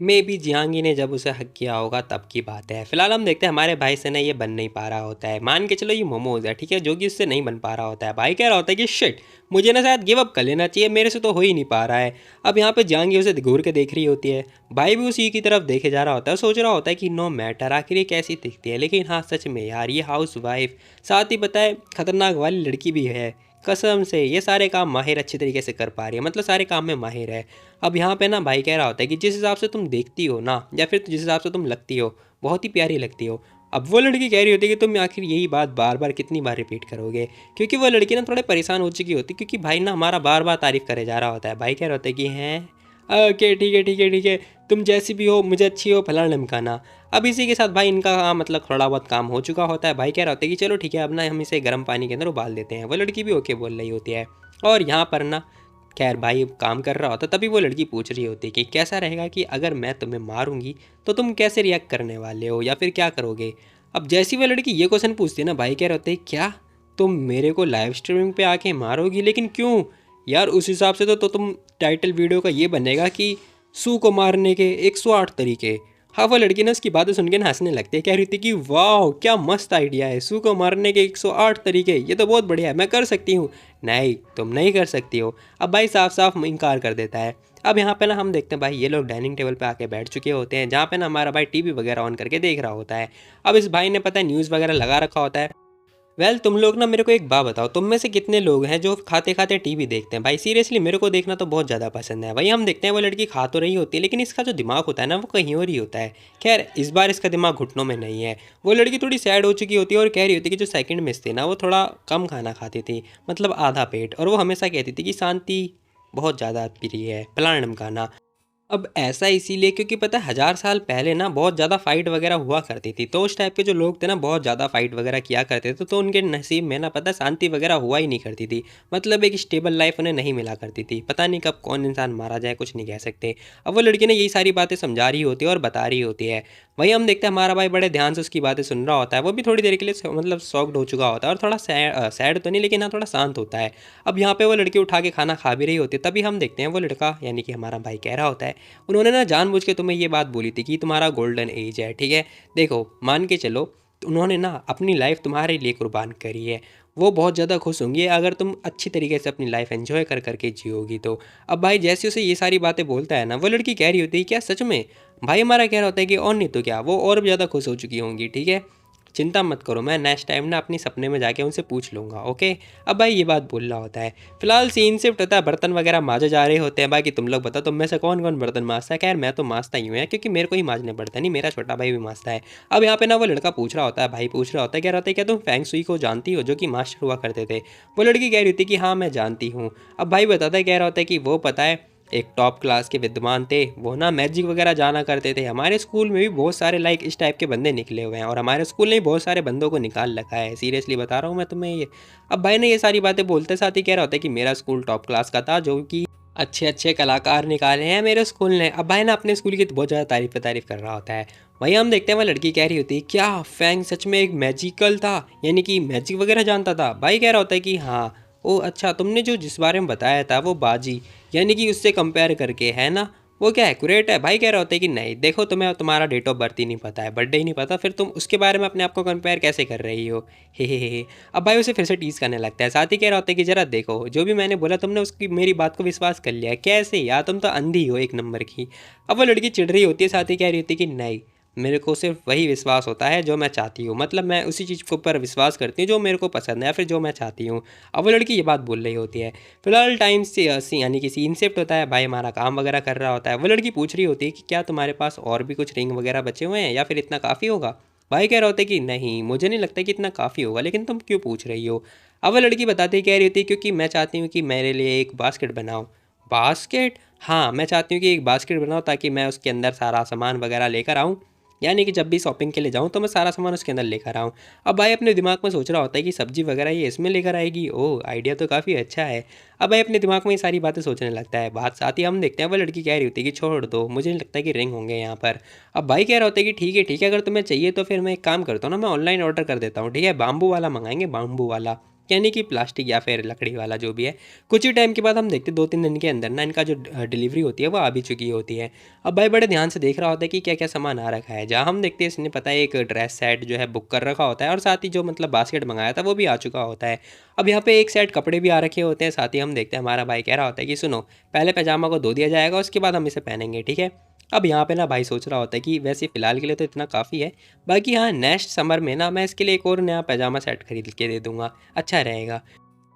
मे बी जियांगी ने जब उसे हक किया होगा तब की बात है। फिलहाल हम देखते हैं हमारे भाई से ना ये बन नहीं पा रहा होता है, मान के चलो ये मोमोज है, ठीक है, जो कि उससे नहीं बन पा रहा होता है। भाई कह रहा होता है कि शिट मुझे ना शायद गिव अप कर लेना चाहिए, मेरे से तो हो ही नहीं पा रहा है। अब यहाँ पे जियांगी उसे घूर के देख रही होती है, भाई भी उसी की तरफ देखे जा रहा होता है, सोच रहा होता है कि नो मैटर आखिर ये कैसी दिखती है। लेकिन हाँ सच में यार ये हाउस वाइफ साथ ही बताए खतरनाक वाली लड़की भी है, कसम से ये सारे काम माहिर अच्छी तरीके से कर पा रही है, मतलब सारे काम में माहिर है। अब यहाँ पे ना भाई कह रहा होता है कि जिस हिसाब से तुम देखती हो ना या फिर जिस हिसाब से तुम लगती हो बहुत ही प्यारी लगती हो। अब वो लड़की कह रही होती है कि तुम आखिर यही बात बार बार कितनी बार रिपीट करोगे, क्योंकि वो लड़की ना थोड़े परेशान हो चुकी होती है क्योंकि भाई ना हमारा बार बार तारीफ करे जा रहा होता है। भाई कह रहा होता है कि हैं ओके ठीक है ठीक है ठीक है, तुम जैसी भी हो मुझे अच्छी हो फलाना ढमकाना। अब इसी के साथ भाई इनका मतलब थोड़ा बहुत काम हो चुका होता है। भाई कह रहा होता है कि चलो ठीक है अब ना हम इसे गर्म पानी के अंदर उबाल देते हैं। वो लड़की भी ओके बोल रही होती है और यहाँ पर ना खैर भाई काम कर रहा होता तभी वो लड़की पूछ रही होती है कि कैसा रहेगा कि अगर मैं तुम्हें मारूंगी तो तुम कैसे रिएक्ट करने वाले हो या फिर क्या करोगे। अब जैसी वो लड़की ये क्वेश्चन पूछती है ना भाई कह रहे होते हैं क्या तुम मेरे को लाइव स्ट्रीमिंग पे आके मारोगी, लेकिन क्यों यार, उस हिसाब से तो तुम टाइटल वीडियो का ये बनेगा कि सू को मारने के 108 तरीके। हाँ वो लड़की ना उसकी बातें सुन के ना हंसने लगती है, कह रही थी कि वाह क्या मस्त आइडिया है, सू को मारने के 108 तरीके, ये तो बहुत बढ़िया है, मैं कर सकती हूँ। नहीं तुम नहीं कर सकती हो। अब भाई साफ साफ इनकार कर देता है। अब यहाँ पे ना हम देखते हैं भाई ये लोग डाइनिंग टेबल पे आके बैठ चुके होते हैं, जहाँ पे ना हमारा भाई टीवी वगैरह ऑन करके देख रहा होता है। अब इस भाई ने पता है न्यूज़ वगैरह लगा रखा होता है। तुम लोग ना मेरे को एक बात बताओ, तुम में से कितने लोग हैं जो खाते खाते टीवी देखते हैं। भाई सीरियसली मेरे को देखना तो बहुत ज़्यादा पसंद है। वही हम देखते हैं वो लड़की खा तो रही होती है लेकिन इसका जो दिमाग होता है ना वो कहीं और ही होता है। खैर इस बार इसका दिमाग घुटनों में नहीं है। वो लड़की थोड़ी सैड हो चुकी होती है और कह रही होती है कि जो सेकंड मिस थी ना वो थोड़ा कम खाना खाती थी, मतलब आधा पेट, और वो हमेशा कहती थी कि शांति बहुत ज़्यादा प्रिय है फलाना ढमकाना। अब ऐसा इसीलिए क्योंकि पता है 1000 साल पहले ना बहुत ज़्यादा फाइट वगैरह हुआ करती थी, तो उस टाइप के जो लोग थे ना बहुत ज़्यादा फाइट वगैरह किया करते थे, तो उनके नसीब में ना पता है शांति वगैरह हुआ ही नहीं करती थी। मतलब एक स्टेबल लाइफ उन्हें नहीं मिला करती थी। पता नहीं कब कौन इंसान मारा जाए, कुछ नहीं कह सकते। अब वो लड़की ने यही सारी बातें समझा रही होती है और बता रही होती है। वहीं हम देखते हैं हमारा भाई बड़े ध्यान से उसकी बातें सुन रहा होता है। वो भी थोड़ी देर के लिए मतलब शॉक्ड हो चुका होता है और थोड़ा सैड तो नहीं, लेकिन हाँ थोड़ा शांत होता है। अब यहाँ पे वो लड़की उठा के खाना खा भी रही होती है, तभी हम देखते हैं वो लड़का यानी कि हमारा भाई कह रहा होता है, उन्होंने ना जानबूझ के तुम्हें ये बात बोली थी कि तुम्हारा गोल्डन एज है, ठीक है। देखो मान के चलो, तो उन्होंने ना अपनी लाइफ तुम्हारे लिए कुर्बान करी है। वो बहुत ज़्यादा खुश होंगी अगर तुम अच्छी तरीके से अपनी लाइफ एंजॉय कर करके जियोगी तो। अब भाई जैसे उसे ये सारी बातें बोलता है ना, वो लड़की कह रही होती है क्या सच में। भाई हमारा कह रहा होता है कि और नहीं तो क्या, वो और भी ज़्यादा खुश हो चुकी होंगी, ठीक है। चिंता मत करो, मैं नेक्स्ट टाइम ना अपनी सपने में जाके उनसे पूछ लूँगा, ओके। अब भाई ये बात बोल रहा होता है। फिलहाल सीन शिफ्ट होता है, बर्तन वगैरह मांजे जा रहे होते हैं। बाकी तुम लोग बताओ, तुम में से कौन कौन बर्तन मांजता है। खैर मैं तो मांजता ही हूँ यार, क्योंकि मेरे को ही मांजने पड़ता है, नहीं मेरा छोटा भाई भी मांजता है। अब यहाँ पे ना वो लड़का पूछ रहा होता है, भाई पूछ रहा होता है, कह रहा होता है क्या तुम फेंग शुई को जानती हो, जो कि मास्टर हुआ करते थे। वो लड़की कह रही होती है कि हाँ मैं जानती हूँ। अब भाई बताता है, कह रहा होता है कि वो पता है एक टॉप क्लास के विद्वान थे, वो ना मैजिक वगैरह जाना करते थे। हमारे स्कूल में भी बहुत सारे लाइक इस टाइप के बंदे निकले हुए हैं, और हमारे स्कूल ने भी बहुत सारे बंदों को निकाल रखा है, सीरियसली बता रहा हूँ मैं तुम्हें ये। अब भाई ने ये सारी बातें बोलते साथ ही कह रहा होता है कि मेरा स्कूल टॉप क्लास का था, जो कि अच्छे अच्छे कलाकार निकाले हैं मेरे स्कूल ने। अब भाई ना अपने स्कूल की तो बहुत ज़्यादा तारीफ पे तारीफ कर रहा होता है। वहीं हम देखते हैं वह लड़की कह रही होती है क्या फैंग सच में एक मैजिकल था, यानी कि मैजिक वगैरह जानता था। भाई कह रहा होता है कि हाँ। ओ अच्छा, तुमने जो जिस बारे में बताया था वो बाजी, यानी कि उससे कंपेयर करके है ना, वो क्या एक्यूरेट है। भाई कह रहा होता है कि नहीं देखो, तुम्हें तुम्हारा डेट ऑफ बर्थ ही नहीं पता है, बर्थडे ही नहीं पता, फिर तुम उसके बारे में अपने आप को कंपेयर कैसे कर रही हो। हे। अब भाई उसे फिर से टीज करने लगता है, साथ ही कह रहा होता है कि जरा देखो जो भी मैंने बोला तुमने उसकी मेरी बात को विश्वास कर लिया है, कैसे यार तुम तो अंधी हो एक नंबर की। अब वो लड़की चिढ़ रही होती है, साथ ही कह रही होती है कि नहीं, मेरे को सिर्फ वही विश्वास होता है जो मैं चाहती हूँ, मतलब मैं उसी चीज़ के ऊपर विश्वास करती हूँ जो मेरे को पसंद है या फिर जो मैं चाहती हूँ। अब वो लड़की ये बात बोल रही होती है। फिलहाल टाइम से यानी कि सीन शिफ्ट होता है, भाई हमारा काम वगैरह कर रहा होता है। वो लड़की पूछ रही होती है कि क्या तुम्हारे पास और भी कुछ रिंग वगैरह बचे हुए हैं या फिर इतना काफ़ी होगा। भाई कह रहा होता है कि नहीं मुझे नहीं लगता कि इतना काफ़ी होगा, लेकिन तुम क्यों पूछ रही हो। अब वो लड़की बताती कह रही होती है क्योंकि मैं चाहती हूँ कि मेरे लिए एक बास्केट बनाओ। बास्केट, हाँ मैं चाहती हूँ कि एक बास्केट बनाओ ताकि मैं उसके अंदर सारा सामान वगैरह लेकर आऊँ, यानी कि जब भी शॉपिंग के लिए जाऊँ तो मैं सारा सामान उसके अंदर लेकर आऊँ। अब भाई अपने दिमाग में सोच रहा होता है कि सब्जी वगैरह ये इसमें लेकर आएगी, ओह आइडिया तो काफ़ी अच्छा है। अब भाई अपने दिमाग में ये सारी बातें सोचने लगता है। बात साथ ही हम देखते हैं वो लड़की कह रही होती है कि छोड़ दो, मुझे नहीं लगता कि रिंग होंगे यहाँ पर। अब भाई कह रहा होता है कि ठीक है, अगर तुम्हें चाहिए तो फिर मैं एक काम करता हूँ ना, मैं ऑनलाइन ऑर्डर कर देता हूँ, ठीक है, बाम्बू वाला मंगाएंगे, बाम्बू वाला, यानी कि प्लास्टिक या फिर लकड़ी वाला जो भी है। कुछ ही टाइम के बाद हम देखते हैं 2-3 दिन के अंदर ना इनका जो डिलीवरी होती है वो आ भी चुकी होती है। अब भाई बड़े ध्यान से देख रहा होता है कि क्या क्या सामान आ रखा है। जहाँ हम देखते हैं इसने पता है एक ड्रेस सेट जो है बुक कर रखा होता है, और साथ ही जो मतलब बास्केट मंगाया था वो भी आ चुका होता है। अब यहाँ पे एक सेट कपड़े भी आ रखे होते हैं। साथ ही हम देखते हैं हमारा भाई कह रहा होता है कि सुनो, पहले पैजामा को धो दिया जाएगा, उसके बाद हम इसे पहनेंगे, ठीक है। अब यहाँ पे ना भाई सोच रहा होता है कि वैसे फ़िलहाल के लिए तो इतना काफ़ी है, बाकी हाँ नेक्स्ट समर में ना मैं इसके लिए एक और नया पैजामा सेट खरीद के दे दूंगा, अच्छा रहेगा।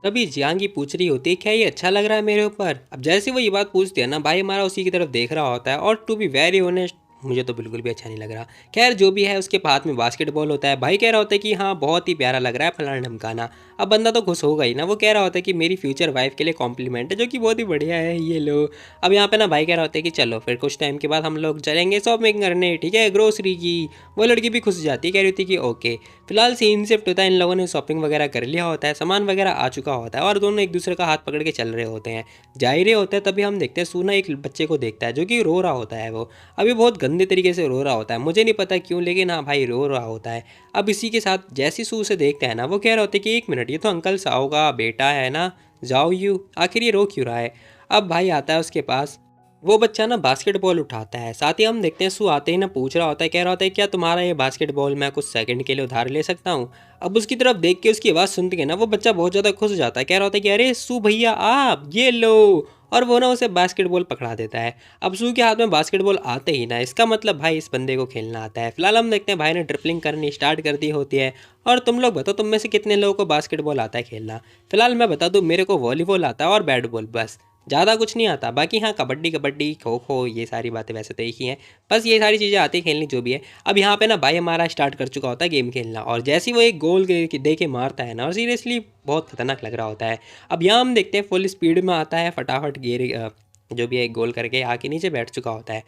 तभी जियांगी पूछ रही होती है क्या ये अच्छा लग रहा है मेरे ऊपर। अब जैसे वो ये बात पूछती है ना, भाई हमारा उसी की तरफ देख रहा होता है, और टू बी वेरी ऑनेस्ट मुझे तो बिल्कुल भी अच्छा नहीं लग रहा। खैर जो भी है, उसके हाथ में बास्केटबॉल होता है। भाई कह रहा होता है कि हाँ बहुत ही प्यारा लग रहा है फलाना ढमकाना। अब बंदा तो खुश होगा ही ना, वो कह रहा होता है कि मेरी फ्यूचर वाइफ के लिए कॉम्प्लीमेंट है, जो कि बहुत ही बढ़िया है, ये लो। अब यहाँ पे ना भाई कह रहा होता है कि चलो फिर कुछ टाइम के बाद हम लोग चलेंगे शॉपिंग करने, ठीक है, ग्रोसरी की। वो लड़की भी खुश हो जाती है, कह रही होती है कि ओके। फिलहाल सीन शिफ्ट होता है, इन लोगों ने शॉपिंग वगैरह कर लिया होता है, सामान वगैरह आ चुका होता है, और दोनों एक दूसरे का हाथ पकड़ के चल रहे होते हैं, जा ही रहे होते हैं। तभी हम देखते हैं सूना एक बच्चे को देखता है जो कि रो रहा होता है। वो अभी बहुत गंदे तरीके से रो रहा होता है, मुझे नहीं पता क्यों, लेकिन हाँ भाई रो रहा होता है। अब इसी के साथ जैसी सू से देखते हैं ना, वो कह रहे होते हैं कि एक मिनट, ये तो अंकल साओ का बेटा है ना, जाओ यू, आखिर ये रो क्यों रहा है। अब भाई आता है उसके पास, वो बच्चा ना बास्केटबॉल उठाता है। साथ ही हम देखते हैं सू आते ही ना पूछ रहा होता है, कह रहा होता है क्या तुम्हारा ये बास्केटबॉल मैं कुछ सेकंड के लिए उधार ले सकता हूँ। अब उसकी तरफ देख के उसकी आवाज़ सुनते के ना वो बच्चा बहुत ज़्यादा खुश हो जाता है, कह रहा होता है कि अरे सू भैया आप ये लो, और वो ना उसे बास्केटबॉल पकड़ा देता है। अब सू के हाथ में बास्केटबॉल आते ही ना, इसका मतलब भाई इस बंदे को खेलना आता है। फिलहाल हम देखते हैं भाई ने ड्रिपलिंग करनी स्टार्ट कर दी होती है। और तुम लोग बताओ, तुम में से कितने लोगों को बास्केटबॉल आता है खेलना। फिलहाल मैं बता दूं, मेरे को वॉलीबॉल आता है और बैट बॉल, बस, ज़्यादा कुछ नहीं आता। बाकी हाँ कबड्डी कबड्डी खो खो ये सारी बातें वैसे तो एक ही हैं, बस ये सारी चीज़ें आती हैं खेलनी जो भी है। अब यहाँ पे ना भाई हमारा स्टार्ट कर चुका होता है गेम खेलना, और जैसे ही वो एक गोल दे के मारता है ना, और सीरियसली बहुत खतरनाक लग रहा होता है। अब यहाँ हम देखते हैं फुल स्पीड में आता है, फटाफट गियर जो भी है गोल करके आके नीचे बैठ चुका होता है।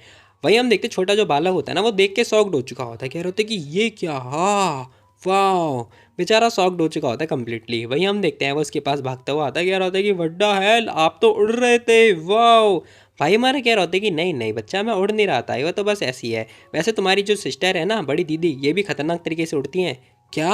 वहीं हम देखते छोटा जो बालक होता है ना, वो देख के शॉक्ड हो चुका होता है, कह रहे होते हैं कि ये क्या, हाँ वाह, बेचारा शॉक्ड हो चुका होता है कम्प्लीटली। वहीं हम देखते हैं वो उसके पास भागता हुआ आता है, कह रहा होता है कि वड्डा हेल, आप तो उड़ रहे थे, वाह। भाई हमारा कह रहा होता है कि नहीं नहीं बच्चा, मैं उड़ नहीं रहा था, ये तो बस ऐसी है। वैसे तुम्हारी जो सिस्टर है ना, बड़ी दीदी, ये भी खतरनाक तरीके से उड़ती हैं। क्या?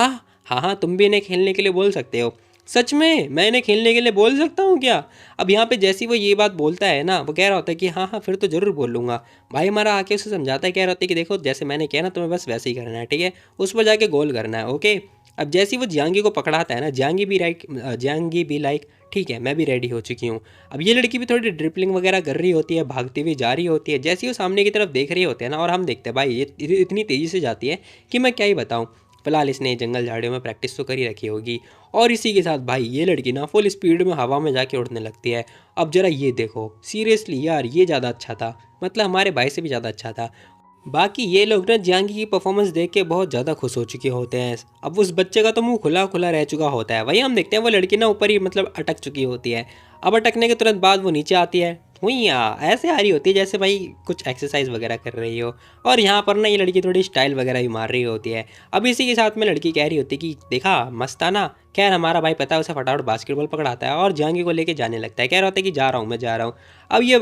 हाँ हाँ, तुम भी इन्हें खेलने के लिए बोल सकते हो। सच में मैं इन्हें खेलने के लिए बोल सकता हूँ क्या? अब यहाँ पे जैसी वो ये बात बोलता है ना, वो कह रहा होता है कि हाँ हाँ, फिर तो ज़रूर बोल लूँगा। भाई हमारा आके उसे समझाता है, कह रहा होता है कि देखो जैसे मैंने किया ना, तुम्हें बस वैसे ही करना है, ठीक है? उस पर जाके गोल करना है, ओके? अब जैसे ही वो जियांगी को पकड़ाता है ना, जियांगी भी लाइक ठीक है, मैं भी रेडी हो चुकी हूँ। अब ये लड़की भी थोड़ी ड्रिपलिंग वगैरह कर रही होती है, भागती हुई जा रही होती है। जैसे ही वो सामने की तरफ देख रही होते हैं ना, और हम देखते हैं भाई ये इतनी तेज़ी से जाती है कि मैं क्या ही बताऊँ। फिलहाल इसने जंगल झाड़ियों में प्रैक्टिस तो कर ही रखी होगी। और इसी के साथ भाई ये लड़की ना फुल स्पीड में हवा में जाके उड़ने लगती है। अब जरा ये देखो, सीरियसली यार ये ज़्यादा अच्छा था, मतलब हमारे भाई से भी ज़्यादा अच्छा था। बाकी ये लोग ना जियांगी की परफॉर्मेंस देख के बहुत ज़्यादा खुश हो चुके होते हैं। अब उस बच्चे का तो मुंह खुला खुला रह चुका होता है। वहीं हम देखते हैं वो लड़की ना ऊपर ही मतलब अटक चुकी होती है। अब अटकने के तुरंत बाद वो नीचे आती है, हुईया ऐसे आ रही होती है जैसे भाई कुछ एक्सरसाइज वगैरह कर रही हो। और यहाँ पर ना ये लड़की थोड़ी स्टाइल वगैरह भी मार रही होती है। अब इसी के साथ में लड़की कह रही होती है कि देखा मस्ताना। खैर हमारा भाई पता है उसे फटाफट बास्केटबॉल पकड़ाता है और जहांगीर को लेके जाने लगता है, कह रहा होता है कि जा रहा हूँ, मैं जा रहा हूँ।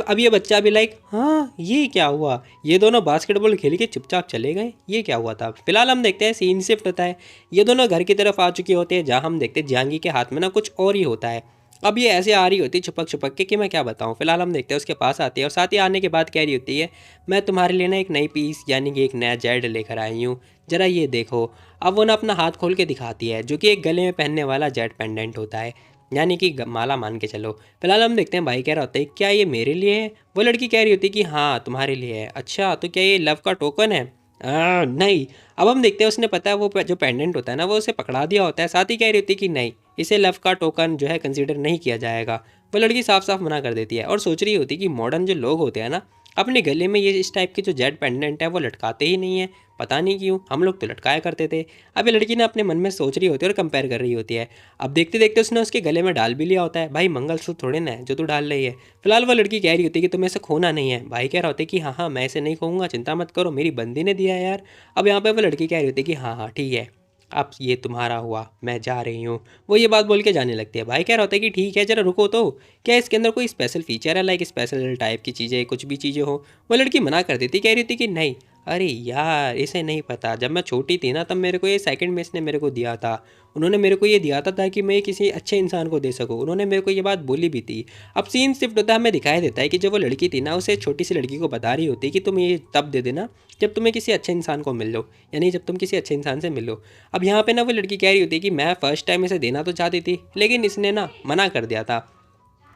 अब ये बच्चा भी लाइक हाँ ये क्या हुआ, ये दोनों बास्केटबॉल खेल के चुपचाप चले गए, ये क्या हुआ था। फिलहाल हम देखते हैं सीन शिफ्ट होता है, ये दोनों घर की तरफ आ चुके होते हैं, जहाँ हम देखते हैं जहांगीर के हाथ में ना कुछ और ही होता है। अब ये ऐसे आ रही होती है छुपक छुपक के कि मैं क्या बताऊँ। फिलहाल हम देखते हैं उसके पास आती है और साथ ही आने के बाद कह रही होती है, मैं तुम्हारे लिए ना एक नई पीस यानी कि एक नया जेड लेकर आई हूँ, जरा ये देखो। अब वो ना अपना हाथ खोल के दिखाती है, जो कि एक गले में पहनने वाला जेड पेंडेंट होता है, यानी कि माला मान के चलो। फिलहाल हम देखते हैं भाई कह रहा होता है क्या ये मेरे लिए है। वो लड़की कह रही होती है कि हाँ तुम्हारे लिए है। अच्छा तो क्या ये लव का टोकन है? नहीं। अब हम देखते हैं उसने पता है वो जो पेंडेंट होता है ना, वो उसे पकड़ा दिया होता है। साथ ही कह रही होती है कि नहीं, इसे लव का टोकन जो है कंसीडर नहीं किया जाएगा। वो लड़की साफ साफ मना कर देती है और सोच रही होती है कि मॉडर्न जो लोग होते हैं ना, अपने गले में ये इस टाइप के जो जेड पेंडेंट है वो लटकाते ही नहीं है। पता नहीं क्यों, हम लोग तो लटकाया करते थे। अब ये लड़की ने अपने मन में सोच रही होती है और कंपेयर कर रही होती है। अब देखते देखते उसने उसके गले में डाल भी लिया होता है। भाई मंगलसूत्र थोड़े ना है जो तू डाल रही है। फिलहाल वो लड़की कह रही होती है कि तुम्हें इसे खोना नहीं है। भाई कह रहा होता है कि हाँ हाँ मैं इसे नहीं खोऊंगा, चिंता मत करो, मेरी बंदी ने दिया है यार। अब यहाँ पे वो लड़की कह रही होती है कि हाँ हाँ ठीक है, अब ये तुम्हारा हुआ, मैं जा रही हूँ। वो ये बात बोल के जाने लगती है। भाई कह रहा होता है कि ठीक है जरा रुको तो, क्या इसके अंदर कोई स्पेशल फीचर है, लाइक स्पेशल टाइप की चीज़ें, कुछ भी चीज़ें हो। वो लड़की मना कर देती, कह रही थी कि नहीं, अरे यार इसे नहीं पता, जब मैं छोटी थी ना तब मेरे को ये सेकंड में इसने मेरे को दिया था। उन्होंने मेरे को ये दिया था ताकि मैं किसी अच्छे इंसान को दे सकूँ, उन्होंने मेरे को ये बात बोली भी थी। अब सीन शिफ्ट होता है, हमें दिखाई देता है कि जब वो लड़की थी ना, उसे छोटी सी लड़की को बता रही होती है कि तुम ये तब दे देना जब तुम्हें किसी अच्छे इंसान को मिल लो, यानी जब तुम किसी अच्छे इंसान से मिलो। अब यहाँ पे ना वो लड़की कह रही होती है कि मैं फ़र्स्ट टाइम इसे देना तो चाहती थी, लेकिन इसने ना मना कर दिया था।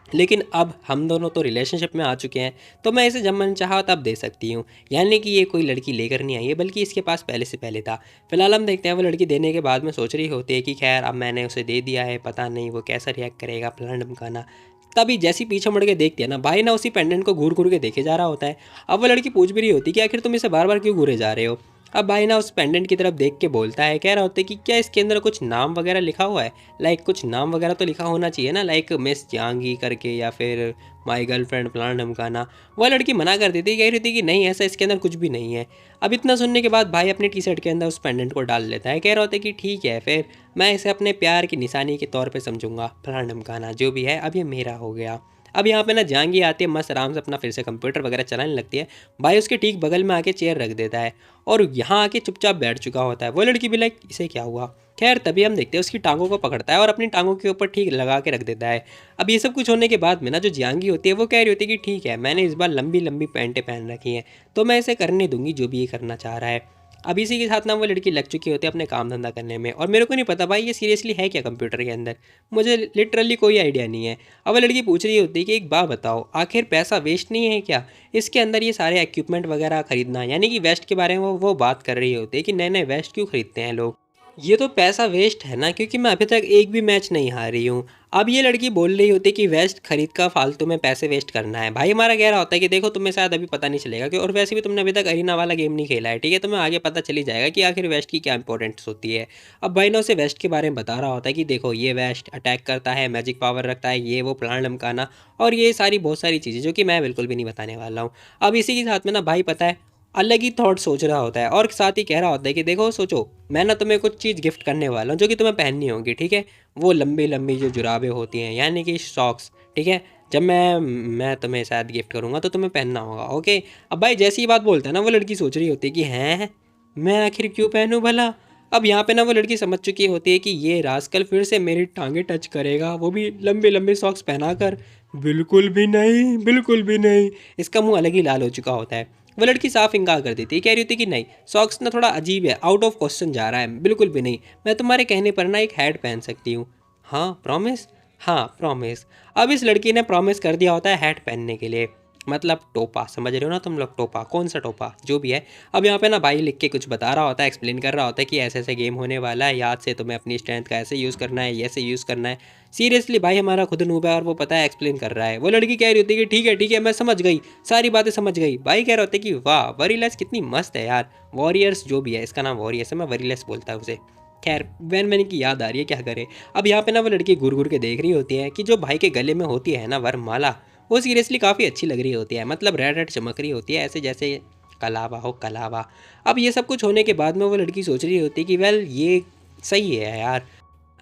लेकिन अब हम दोनों तो रिलेशनशिप में आ चुके हैं, तो मैं इसे जब मन चाहा तब दे सकती हूँ। यानी कि ये कोई लड़की लेकर नहीं आई है, बल्कि इसके पास पहले से पहले था। फिलहाल हम देखते हैं वो लड़की देने के बाद में सोच रही होती है कि खैर अब मैंने उसे दे दिया है, पता नहीं वो कैसा रिएक्ट करेगा, फलाना ढमकाना। तभी जैसी पीछे मुड़ के देखती है ना, भाई ना उसी पेंडेंट को घूर घूर के देखे जा रहा होता है। अब वो लड़की पूछ भी रही होती है कि आखिर तुम इसे बार बार क्यों घूरे जा रहे हो। अब भाई ना उस पेंडेंट की तरफ देख के बोलता है, कह रहा होता है कि क्या इसके अंदर कुछ नाम वगैरह लिखा हुआ है, लाइक कुछ नाम वगैरह तो लिखा होना चाहिए ना, लाइक मिस जहांगी करके या फिर माई गर्लफ्रेंड फलाना ढमकाना। वह लड़की मना कर देती, कह रही थी कि नहीं ऐसा इसके अंदर कुछ भी नहीं है। अब इतना सुनने के बाद भाई अपनी टी शर्ट के अंदर उस पेंडेंट को डाल लेता है, कह रहा होता है कि ठीक है फिर मैं इसे अपने प्यार की निशानी के तौर पर समझूंगा, फलाना ढमकाना जो भी है अब ये मेरा हो गया। अब यहाँ पे ना जहांगी आती है, मस्त आराम से अपना फिर से कंप्यूटर वगैरह चलाने लगती है। भाई उसके ठीक बगल में आके चेयर रख देता है और यहाँ आके चुपचाप बैठ चुका होता है। वो लड़की भी लाइक इसे क्या हुआ। खैर तभी हम देखते हैं उसकी टांगों को पकड़ता है और अपनी टांगों के ऊपर ठीक लगा के रख देता है। अब ये सब कुछ होने के बाद में ना जो जहांगी होती है वो कह रही होती है कि ठीक है मैंने इस बार लंबी लंबी पैंटें पहन रखी हैं, तो मैं इसे करने दूंगी जो भी ये करना चाह रहा है। अब इसी के साथ ना वो लड़की लग चुकी होती है अपने काम धंधा करने में, और मेरे को नहीं पता भाई ये सीरियसली है क्या कंप्यूटर के अंदर, मुझे लिटरली कोई आइडिया नहीं है। अब वो लड़की पूछ रही होती है कि एक बात बताओ, आखिर पैसा वेस्ट नहीं है क्या इसके अंदर ये सारे इक्विपमेंट वगैरह खरीदना, यानी कि वेस्ट के बारे में वो बात कर रही होती है कि नए नए वेस्ट क्यों खरीदते हैं लोग। ये तो पैसा वेस्ट है ना, क्योंकि मैं अभी तक एक भी मैच नहीं हारी हूँ। अब ये लड़की बोल रही होती है कि वेस्ट खरीद का फालतू में पैसे वेस्ट करना है। भाई हमारा कह रहा होता है कि देखो तुम्हें शायद अभी पता नहीं चलेगा, कि और वैसे भी तुमने अभी तक अरीना वाला गेम नहीं खेला है, ठीक है, तुम्हें आगे पता चली जाएगा कि आखिर वेस्ट की क्या इंपॉर्टेंस होती है। अब भाई ना उसे वेस्ट के बारे में बता रहा होता है कि देखो ये वेस्ट अटैक करता है, मैजिक पावर रखता है, ये वो प्लान लमकाना और ये सारी बहुत सारी चीज़ें जो कि मैं बिल्कुल भी नहीं बताने वाला हूँ। अब इसी के साथ में ना भाई पता है अलग ही थॉट सोच रहा होता है, और साथ ही कह रहा होता है कि देखो सोचो, मैं ना तुम्हें कुछ चीज़ गिफ्ट करने वाला हूँ जो कि तुम्हें पहननी होगी, ठीक है। वो लंबी लंबी जो जुराबें होती हैं, यानी कि सॉक्स, ठीक है। जब मैं तुम्हें शायद गिफ्ट करूँगा तो तुम्हें पहनना होगा, ओके। अब भाई जैसी ही बात बोलता है ना, वो लड़की सोच रही होती है कि हैं, मैं आखिर क्यों पहनूं भला। अब यहाँ पे ना वो लड़की समझ चुकी होती है कि ये रास्कल फिर से मेरी टांगे टच करेगा, वो भी लंबे लंबे सॉक्स पहना कर। बिल्कुल भी नहीं, बिल्कुल भी नहीं। इसका मुंह अलग ही लाल हो चुका होता है। वो लड़की साफ इनकार कर देती है, कह रही होती कि नहीं, सॉक्स ना थोड़ा अजीब है, आउट ऑफ क्वेश्चन जा रहा है, बिल्कुल भी नहीं। मैं तुम्हारे कहने पर ना एक हैट पहन सकती हूँ। हाँ प्रॉमिस। हाँ प्रॉमिस। अब इस लड़की ने प्रॉमिस कर दिया होता है हैट पहनने के लिए, मतलब टोपा, समझ रहे हो ना तुम लोग, टोपा, कौन सा टोपा, जो भी है। अब यहाँ पे ना भाई लिख के कुछ बता रहा होता है, एक्सप्लेन कर रहा होता है कि ऐसे ऐसे गेम होने वाला है, याद से तुम्हें अपनी स्ट्रेंथ का ऐसे यूज़ करना है, ऐसे यूज़ करना है। सीरियसली भाई हमारा खुद नूब है और वो पता है एक्सप्लेन कर रहा है। वो लड़की कह रही होती है कि ठीक है मैं समझ गई, सारी बातें समझ गई। भाई कह रहे होते कि वाह वरीलेस कितनी मस्त है यार, वॉरियर्स जो भी है, इसका नाम वॉरियर्स है, मैं वरीलेस बोलता है उसे। खैर मैंने की याद आ रही है, क्या करे। अब यहाँ पे ना वो लड़की घूर घूर के देख रही होती है कि जो भाई के गले में होती है ना वरमाला, वो सीरियसली काफ़ी अच्छी लग रही होती है, मतलब रेड रेड चमक रही होती है, ऐसे जैसे कलावा हो कलावा। अब ये सब कुछ होने के बाद में वो लड़की सोच रही होती है कि वेल ये सही है यार,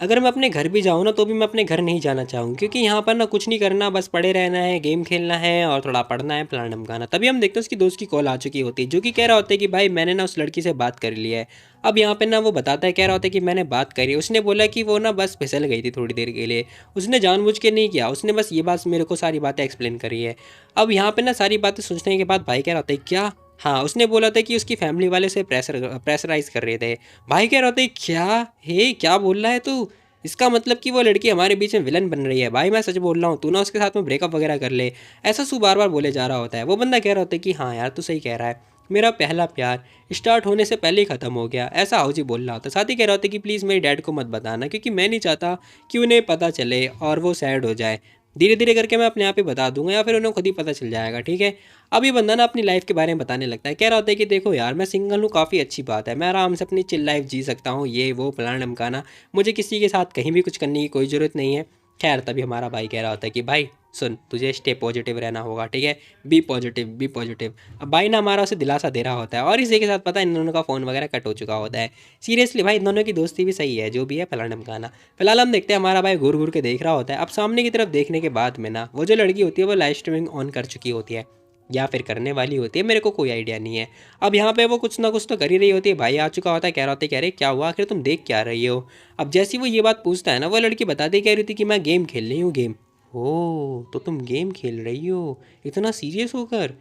अगर मैं अपने घर भी जाऊँ ना तो भी मैं अपने घर नहीं जाना चाहूँगी, क्योंकि यहाँ पर ना कुछ नहीं करना, बस पड़े रहना है, गेम खेलना है और थोड़ा पढ़ना है, फलाना ढमकाना। तभी हम देखते हैं उसकी दोस्त की कॉल आ चुकी होती है, जो कि कह रहा होता है कि भाई मैंने ना उस लड़की से बात कर ली है। अब यहाँ पे ना वो बताता है, कह रहा होता है कि मैंने बात करी, उसने बोला कि वो ना बस फिसल गई थी थोड़ी देर के लिए, उसने जानबूझ के नहीं किया, उसने बस ये बात मेरे को सारी बातें एक्सप्लेन करी है। अब यहाँ पे ना सारी बातें सोचने के बाद भाई कह रहा होता है क्या, हाँ उसने बोला था कि उसकी फैमिली वाले से प्रेशराइज कर रहे थे। भाई कह रहा होता है क्या, हे क्या बोल रहा है तू, इसका मतलब कि वो लड़की हमारे बीच में विलन बन रही है। भाई मैं सच बोल रहा हूँ, तू ना उसके साथ में ब्रेकअप वगैरह कर ले, ऐसा सू बार बार बोले जा रहा होता है। वो बंदा कह रहा होता है कि हाँ यार तू सही कह रहा है, मेरा पहला प्यार स्टार्ट होने से पहले ही ख़त्म हो गया, ऐसा हाउजी बोल रहा होता है। साथ ही कह रहा होता है कि प्लीज़ मेरे डैड को मत बताना, क्योंकि मैं नहीं चाहता कि उन्हें पता चले और वो सैड हो जाए। धीरे धीरे करके मैं अपने आप ही बता दूंगा, या फिर उन्हें खुद ही पता चल जाएगा, ठीक है। अब ये बंदा ना अपनी लाइफ के बारे में बताने लगता है, कह रहा होता है कि देखो यार मैं सिंगल हूँ, काफ़ी अच्छी बात है, मैं आराम से अपनी चिल लाइफ जी सकता हूँ, ये वो प्लान ढमकाना, मुझे किसी के साथ कहीं भी कुछ करने की कोई ज़रूरत नहीं है। खैर तभी हमारा भाई कह रहा होता है कि भाई सुन, तुझे स्टे पॉजिटिव रहना होगा, ठीक है, बी पॉजिटिव बी पॉजिटिव। अब भाई ना हमारा उसे दिलासा दे रहा होता है, और इसी के साथ पता है इन दोनों का फ़ोन वगैरह कट हो चुका होता है। सीरियसली भाई इन दोनों की दोस्ती भी सही है, जो भी है फलाना ढमकाना। फिलहाल हम देखते हैं हमारा भाई घूर घूर के देख रहा होता है। अब सामने की तरफ देखने के बाद में ना वो जो लड़की होती है वो लाइव स्ट्रीमिंग ऑन कर चुकी होती है, या फिर करने वाली होती है, मेरे को कोई आइडिया नहीं है। अब यहाँ पे वो कुछ ना कुछ तो कर ही रही होती है। भाई आ चुका होता है, कह रहा होता है, कह रहे क्या हुआ, आखिर तुम देख क्या रही हो। अब जैसी वो ये बात पूछता है ना, वो लड़की बताती कह रही थी कि मैं गेम खेल रही हूँ, गेम। ओह तो तुम गेम खेल रही हो, इतना सीरियस होकर।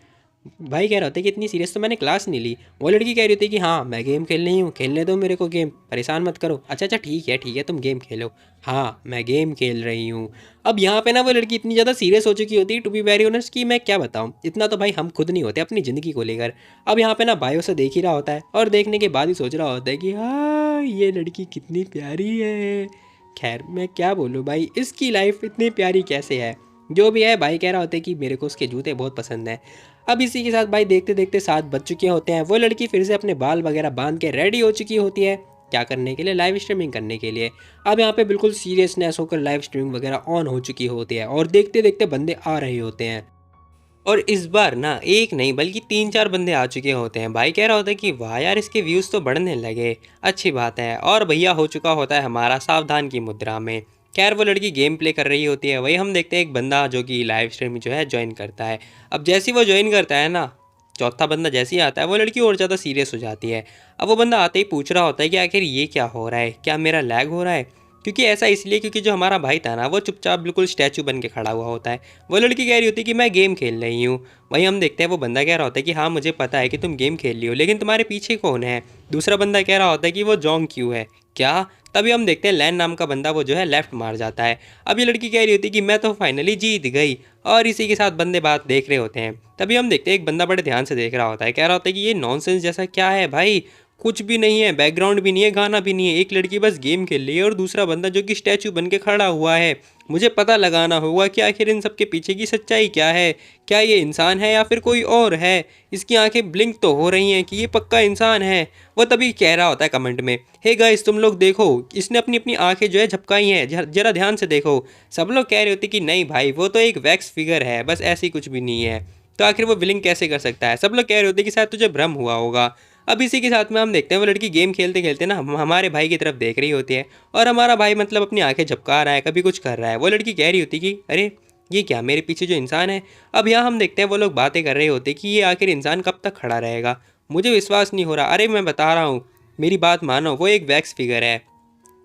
भाई कह रहा होता है कि इतनी सीरियस तो मैंने क्लास नहीं ली। वो लड़की कह रही थी कि हाँ मैं गेम खेल रही हूँ, खेलने दो मेरे को गेम, परेशान मत करो। अच्छा अच्छा ठीक है तुम गेम खेलो। हाँ मैं गेम खेल रही हूँ। अब यहाँ पे ना वो लड़की इतनी ज़्यादा सीरियस हो चुकी होती है, टू बी वेरी ऑनेस्ट, कि मैं क्या बताऊँ, इतना तो भाई हम खुद नहीं होते अपनी ज़िंदगी को लेकर। अब यहाँ पे ना भाई उसे देख ही रहा होता है, और देखने के बाद ही सोच रहा होता है कि हाँ ये लड़की कितनी प्यारी है। खैर मैं क्या बोलूँ भाई, इसकी लाइफ इतनी प्यारी कैसे है। जो भी है भाई कह रहा होता है कि मेरे को उसके जूते बहुत पसंद हैं। अब इसी के साथ भाई देखते देखते 7 बज चुके होते हैं। वो लड़की फिर से अपने बाल वगैरह बांध के रेडी हो चुकी होती है, क्या करने के लिए, लाइव स्ट्रीमिंग करने के लिए। अब यहाँ पे बिल्कुल सीरियसनेस होकर लाइव स्ट्रीमिंग वगैरह ऑन हो चुकी होती है, और देखते देखते बंदे आ रहे होते हैं। और इस बार ना एक नहीं बल्कि 3-4 बंदे आ चुके होते हैं। भाई कह रहा होता है कि वाह यार इसके व्यूज़ तो बढ़ने लगे, अच्छी बात है। और भैया हो चुका होता है हमारा सावधान की मुद्रा में। खैर वो लड़की गेम प्ले कर रही होती है, वही हम देखते हैं एक बंदा जो कि लाइव स्ट्रीम जो है ज्वाइन करता है। अब जैसे ही वो ज्वाइन करता है ना, चौथा बंदा जैसे ही आता है, वो लड़की और ज़्यादा सीरियस हो जाती है। अब वो बंदा आते ही पूछ रहा होता है कि आखिर ये क्या हो रहा है, क्या मेरा लैग हो रहा है। क्योंकि ऐसा इसलिए क्योंकि जो हमारा भाई था ना, वो चुपचाप बिल्कुल स्टैचू बन के खड़ा हुआ होता है। वो लड़की कह रही होती है कि मैं गेम खेल रही हूँ। वहीं हम देखते हैं वो बंदा कह रहा होता है कि हाँ मुझे पता है कि तुम गेम खेल रही हो, लेकिन तुम्हारे पीछे कौन है। दूसरा बंदा कह रहा होता है कि वो जोंग क्यों है, क्या। तभी हम देखते हैं लैन नाम का बंदा वो जो है लेफ्ट मार जाता है। अब ये लड़की कह रही होती है कि मैं तो फाइनली जीत गई, और इसी के साथ बंदे बात देख रहे होते हैं। तभी हम देखते हैं एक बंदा बड़े ध्यान से देख रहा होता है, कह रहा होता है कि ये नॉनसेंस जैसा क्या है भाई, कुछ भी नहीं है, बैकग्राउंड भी नहीं है, गाना भी नहीं है, एक लड़की बस गेम खेल रही है और दूसरा बंदा जो कि स्टैचू बन के खड़ा हुआ है। मुझे पता लगाना होगा कि आखिर इन सब के पीछे की सच्चाई क्या है। क्या ये इंसान है या फिर कोई और है? इसकी आंखें ब्लिंक तो हो रही हैं कि ये पक्का इंसान है। वो तभी कह रहा होता है कमेंट में, हे गाइस तुम लोग देखो, इसने अपनी अपनी आंखें जो है झपकाई हैं, जरा ध्यान से देखो। सब लोग कह रहे होते कि नहीं भाई वो तो एक वैक्स फिगर है, बस ऐसी कुछ भी नहीं है। तो आखिर वो विलिंग कैसे कर सकता है? सब लोग कह रहे होते कि शायद तुझे भ्रम हुआ होगा। अब इसी के साथ में हम देखते हैं वो लड़की गेम खेलते खेलते ना हमारे भाई की तरफ देख रही होती है, और हमारा भाई मतलब अपनी आंखें झपका रहा है, कभी कुछ कर रहा है। वो लड़की कह रही होती कि अरे ये क्या, मेरे पीछे जो इंसान है। अब यहाँ हम देखते हैं वो लोग बातें कर रहे होते कि ये आखिर इंसान कब तक खड़ा रहेगा। मुझे विश्वास नहीं हो रहा, अरे मैं बता रहा हूँ, मेरी बात मानो, वो एक वैक्स फिगर है।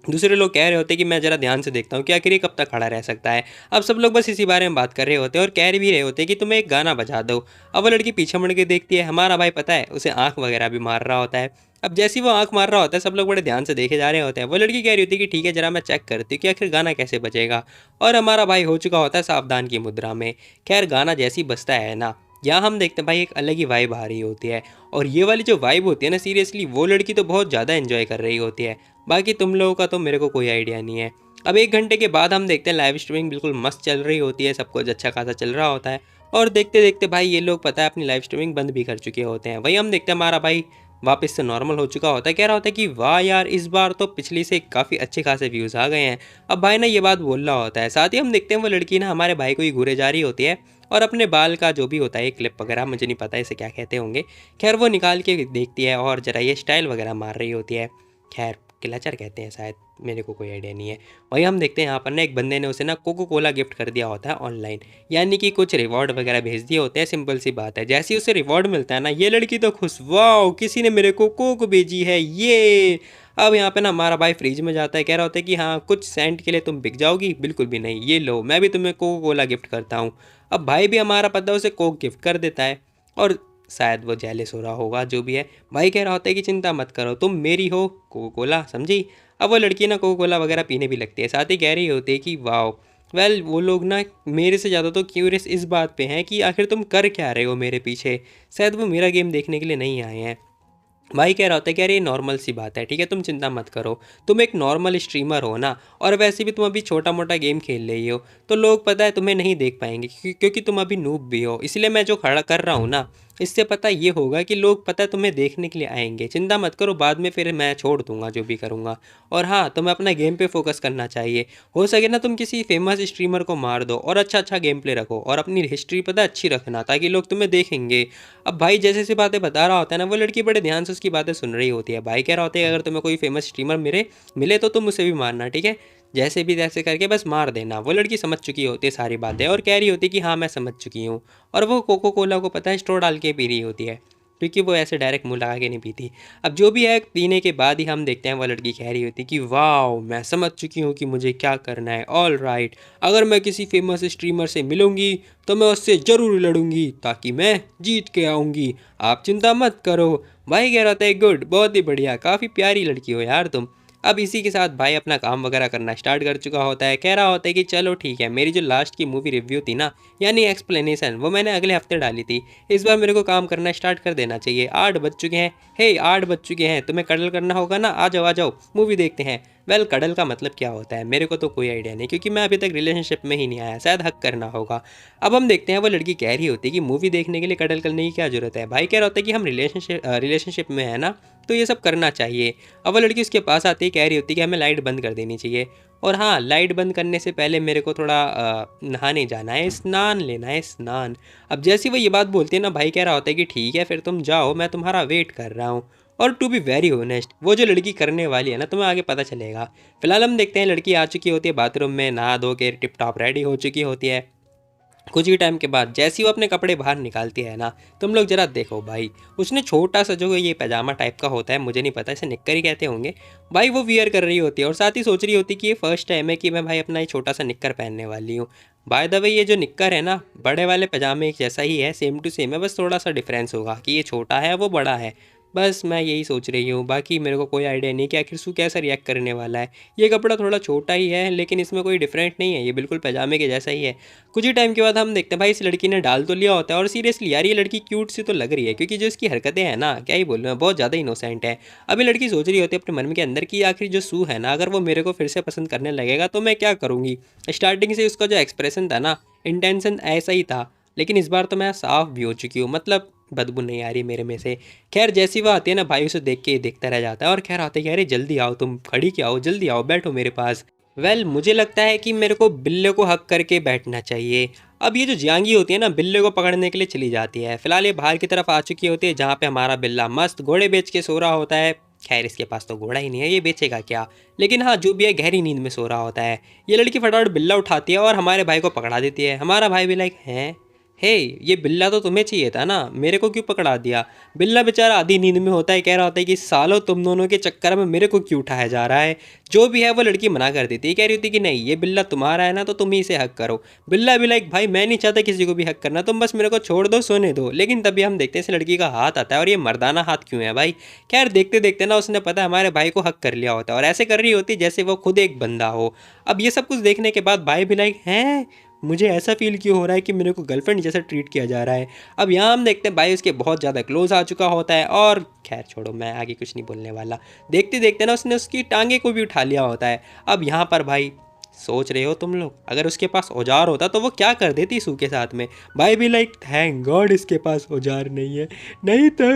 दूसरे लोग कह रहे होते कि मैं ज़रा ध्यान से देखता हूँ कि आखिर ये कब तक खड़ा रह सकता है। अब सब लोग बस इसी बारे में बात कर रहे होते हैं और कह भी रहे होते कि तुम्हें एक गाना बजा दो। अब वो लड़की पीछे मुड़ के देखती है, हमारा भाई पता है उसे आंख वगैरह भी मार रहा होता है। अब जैसे ही वो आंख मार रहा होता है सब लोग बड़े ध्यान से देखे जा रहे होते हैं। वो लड़की कह रही होती है कि ठीक है जरा मैं चेक करती हूँ कि आखिर गाना कैसे बजेगा। और हमारा भाई हो चुका होता है सावधान की मुद्रा में। खैर गाना जैसी बजता है ना, यहाँ हम देखते हैं भाई एक अलग ही वाइब आ रही होती है। और ये वाली जो वाइब होती है ना, सीरियसली वो लड़की तो बहुत ज़्यादा एंजॉय कर रही होती है। बाकी तुम लोगों का तो मेरे को कोई आइडिया नहीं है। अब 1 घंटे के बाद हम देखते हैं लाइव स्ट्रीमिंग बिल्कुल मस्त चल रही होती है, सब कुछ अच्छा खासा चल रहा होता है। और देखते देखते भाई ये लोग पता है अपनी लाइव स्ट्रीमिंग बंद भी कर चुके होते हैं। वही हम देखते हैं हमारा भाई वापस से नॉर्मल हो चुका होता है, कह रहा होता है कि वाह यार इस बार तो पिछली से काफ़ी अच्छे खासे व्यूज़ आ गए हैं। अब भाई ना ये बात बोल रहा होता है, साथ ही हम देखते हैं वो लड़की ना हमारे भाई को ही घूरे जा रही होती है और अपने बाल का जो भी होता है क्लिप वगैरह, मुझे नहीं पता इसे क्या कहते होंगे, खैर वो निकाल के देखती है और ज़रा ये स्टाइल वगैरह मार रही होती है। खैर क्लचर कहते हैं शायद, मेरे को कोई आइडिया नहीं है। वहीं हम देखते हैं यहाँ पर ना एक बंदे ने उसे ना कोको कोला गिफ्ट कर दिया होता है ऑनलाइन, यानी कि कुछ रिवॉर्ड वगैरह भेज दिए होते हैं। सिंपल सी बात है, जैसे ही उसे रिवॉर्ड मिलता है ना ये लड़की तो खुश, वाह किसी ने मेरे को कोको भेजी है ये। अब यहाँ पे ना हमारा भाई फ्रिज में जाता है, कह रहा होता है कि हाँ कुछ सेंट के लिए तुम बिक जाओगी, बिल्कुल भी नहीं, ये लो मैं भी तुम्हें कोको कोला गिफ्ट करता हूँ। अब भाई भी हमारा पता उसे कोक गिफ्ट कर देता है और शायद वो जेलस हो रहा होगा, जो भी है। भाई कह रहा होता है कि चिंता मत करो तुम मेरी हो कोको कोला, समझी। अब वो लड़की ना कोको कोला वगैरह पीने भी लगती है, साथ ही कह रही होती है कि वाओ वेल वो लोग ना मेरे से ज़्यादा तो क्यूरियस इस बात पे हैं कि आखिर तुम कर क्या रहे हो मेरे पीछे। शायद वो मेरा गेम देखने के लिए नहीं आए हैं। भाई कह रहा होता है कि यार ये नॉर्मल सी बात है, ठीक है तुम चिंता मत करो, तुम एक नॉर्मल स्ट्रीमर हो ना, और वैसे भी तुम अभी छोटा मोटा गेम खेल रही हो, तो लोग पता है तुम्हें नहीं देख पाएंगे क्योंकि तुम अभी नूब भी हो। इसलिए मैं जो खड़ा कर रहा हूँ ना, इससे पता ये होगा कि लोग पता है तुम्हें देखने के लिए आएंगे। चिंता मत करो, बाद में फिर मैं छोड़ दूंगा जो भी करूँगा। और हाँ तुम्हें अपना गेम पे फोकस करना चाहिए, हो सके ना तुम किसी फेमस स्ट्रीमर को मार दो और अच्छा अच्छा गेम प्ले रखो और अपनी हिस्ट्री पता अच्छी रखना ताकि लोग तुम्हें देखेंगे। अब भाई जैसे जैसी बातें बता रहा होता है ना, वो लड़की बड़े ध्यान से उसकी बातें सुन रही होती है। भाई कह रहा होता है अगर तुम्हें कोई फेमस स्ट्रीमर मिले तो तुम उसे भी मारना, ठीक है, जैसे भी तैसे करके बस मार देना। वो लड़की समझ चुकी होती है सारी बातें और कह रही होती है कि हाँ मैं समझ चुकी हूँ। और वो कोको कोला को पता है स्ट्रॉ डाल के पी रही होती है, क्योंकि वो ऐसे डायरेक्ट मुंह लगा के नहीं पीती। अब जो भी है पीने के बाद ही हम देखते हैं वो लड़की कह रही होती है कि वाह मैं समझ चुकी हूँ कि मुझे क्या करना है। ऑल राइट, अगर मैं किसी फेमस स्ट्रीमर से मिलूंगी तो मैं उससे ज़रूर लड़ूंगी ताकि मैं जीत के आऊँगी, आप चिंता मत करो। भाई कह रहा था गुड, बहुत ही बढ़िया, काफ़ी प्यारी लड़की हो यार तुम। अब इसी के साथ भाई अपना काम वगैरह करना स्टार्ट कर चुका होता है, कह रहा होता है कि चलो ठीक है, मेरी जो लास्ट की मूवी रिव्यू थी ना, यानी एक्सप्लेनेशन, वो मैंने अगले हफ्ते डाली थी, इस बार मेरे को काम करना स्टार्ट कर देना चाहिए। 8 बज चुके हैं, हे 8 बज चुके हैं, तुम्हें कडल करना होगा ना, आ जाओ मूवी देखते हैं। वेल कडल का मतलब क्या होता है मेरे को तो कोई आइडिया नहीं, क्योंकि मैं अभी तक रिलेशनशिप में ही नहीं आया, शायद हक करना होगा। अब हम देखते हैं वो लड़की कह रही होती है कि मूवी देखने के लिए कडल करने की क्या जरूरत है। भाई कह रहा होता है कि हम रिलेशनशिप में है ना, तो ये सब करना चाहिए। अब वो लड़की उसके पास आती है, कह रही होती है कि हमें लाइट बंद कर देनी चाहिए, और हाँ लाइट बंद करने से पहले मेरे को थोड़ा नहाने जाना है, स्नान लेना है, स्नान। अब जैसी वो ये बात बोलती है ना, भाई कह रहा होता है कि ठीक है फिर तुम जाओ, मैं तुम्हारा वेट कर रहा हूँ। और टू बी वेरी ऑनेस्ट, वो जो लड़की करने वाली है ना तुम्हें आगे पता चलेगा। फिलहाल हम देखते हैं लड़की आ चुकी होती है बाथरूम में, नहा धो के टिप टॉप रेडी हो चुकी होती है। कुछ ही टाइम के बाद जैसी वो अपने कपड़े बाहर निकालती है ना, तुम लोग जरा देखो भाई, उसने छोटा सा जो ये पैजामा टाइप का होता है, मुझे नहीं पता इसे निक्कर ही कहते होंगे, भाई वो वियर कर रही होती है और साथ ही सोच रही होती है कि ये फर्स्ट टाइम है कि मैं भाई अपना ये छोटा सा निक्कर पहनने वाली हूँ। बाय द वे ये जो निक्कर है ना बड़े वाले पैजामे जैसा ही है, सेम टू सेम है, बस थोड़ा सा डिफरेंस होगा कि ये छोटा है वो बड़ा है। बस मैं यही सोच रही हूँ, बाकी मेरे को कोई आइडिया नहीं कि आखिर सू कैसा रिएक्ट करने वाला है। ये कपड़ा थोड़ा छोटा ही है लेकिन इसमें कोई डिफरेंट नहीं है, ये बिल्कुल पैजामे के जैसा ही है। कुछ ही टाइम के बाद हम देखते हैं भाई इस लड़की ने डाल तो लिया होता है, और सीरियसली यार ये लड़की क्यूट सी तो लग रही है, क्योंकि जो इसकी हरकतें हैं ना, क्या ही बोल रहा है, बहुत ज़्यादा इनोसेंट है। अभी लड़की सोच रही होती है अपने मन में के अंदर कि आखिर जो सू है ना, अगर वो मेरे को फिर से पसंद करने लगेगा तो मैं क्या करूँगी। स्टार्टिंग से उसका जो एक्सप्रेशन था ना, इंटेंशन ऐसा ही था, लेकिन इस बार तो मैं साफ भी हो चुकी हूँ, मतलब बदबू नहीं आ रही मेरे में से। खैर जैसी वो आती है ना भाई, उसे देख के ही देखता रह जाता है, और खैर आते कह रहे जल्दी आओ, तुम खड़ी क्या हो, जल्दी आओ बैठो मेरे पास। मुझे लगता है कि मेरे को बिल्ले को हक करके बैठना चाहिए। अब ये जो जियांगी होती है ना, बिल्ले को पकड़ने के लिए चली जाती है। फिलहाल ये बाहर की तरफ आ चुकी होती है, जहाँ पे हमारा बिल्ला मस्त घोड़े बेच के सो रहा होता है। खैर इसके पास तो घोड़ा ही नहीं है, ये बेचेगा क्या। लेकिन हाँ, जो भी है गहरी नींद में सो रहा होता है। ये लड़की फटाफट बिल्ला उठाती है और हमारे भाई को पकड़ा देती है। हमारा भाई भी लाइक है, हे ये बिल्ला तो तुम्हें चाहिए था ना, मेरे को क्यों पकड़ा दिया। बिल्ला बेचारा आधी नींद में होता है, कह रहा होता है कि सालो तुम दोनों के चक्कर में मेरे को क्यों उठाया जा रहा है। जो भी है वो लड़की मना कर देती है, कह रही होती कि नहीं ये बिल्ला तुम्हारा है ना, तो तुम ही इसे हक करो। बिल्ला भी लाइक भाई मैं नहीं चाहता किसी को भी हक करना, तुम बस मेरे को छोड़ दो, सोने दो। लेकिन तभी हम देखते हैं इस लड़की का हाथ आता है, और ये मर्दाना हाथ क्यों है भाई। खैर देखते देखते ना उसने पता है हमारे भाई को हक कर लिया होता है, और ऐसे कर रही होती जैसे वो खुद एक बंदा हो। अब ये सब कुछ देखने के बाद भाई भी लाइक हैं, मुझे ऐसा फील क्यों हो रहा है कि मेरे को गर्लफ्रेंड जैसा ट्रीट किया जा रहा है। अब यहाँ हम देखते हैं भाई उसके बहुत ज़्यादा क्लोज आ चुका होता है, और खैर छोड़ो मैं आगे कुछ नहीं बोलने वाला। देखते देखते ना उसने उसकी टांगे को भी उठा लिया होता है। अब यहाँ पर भाई सोच रहे हो तुम लोग, अगर उसके पास औजार होता तो वो क्या कर देती सू के साथ में। भाई भी लाइक थैंक गॉड इसके पास औजार नहीं है, नहीं तो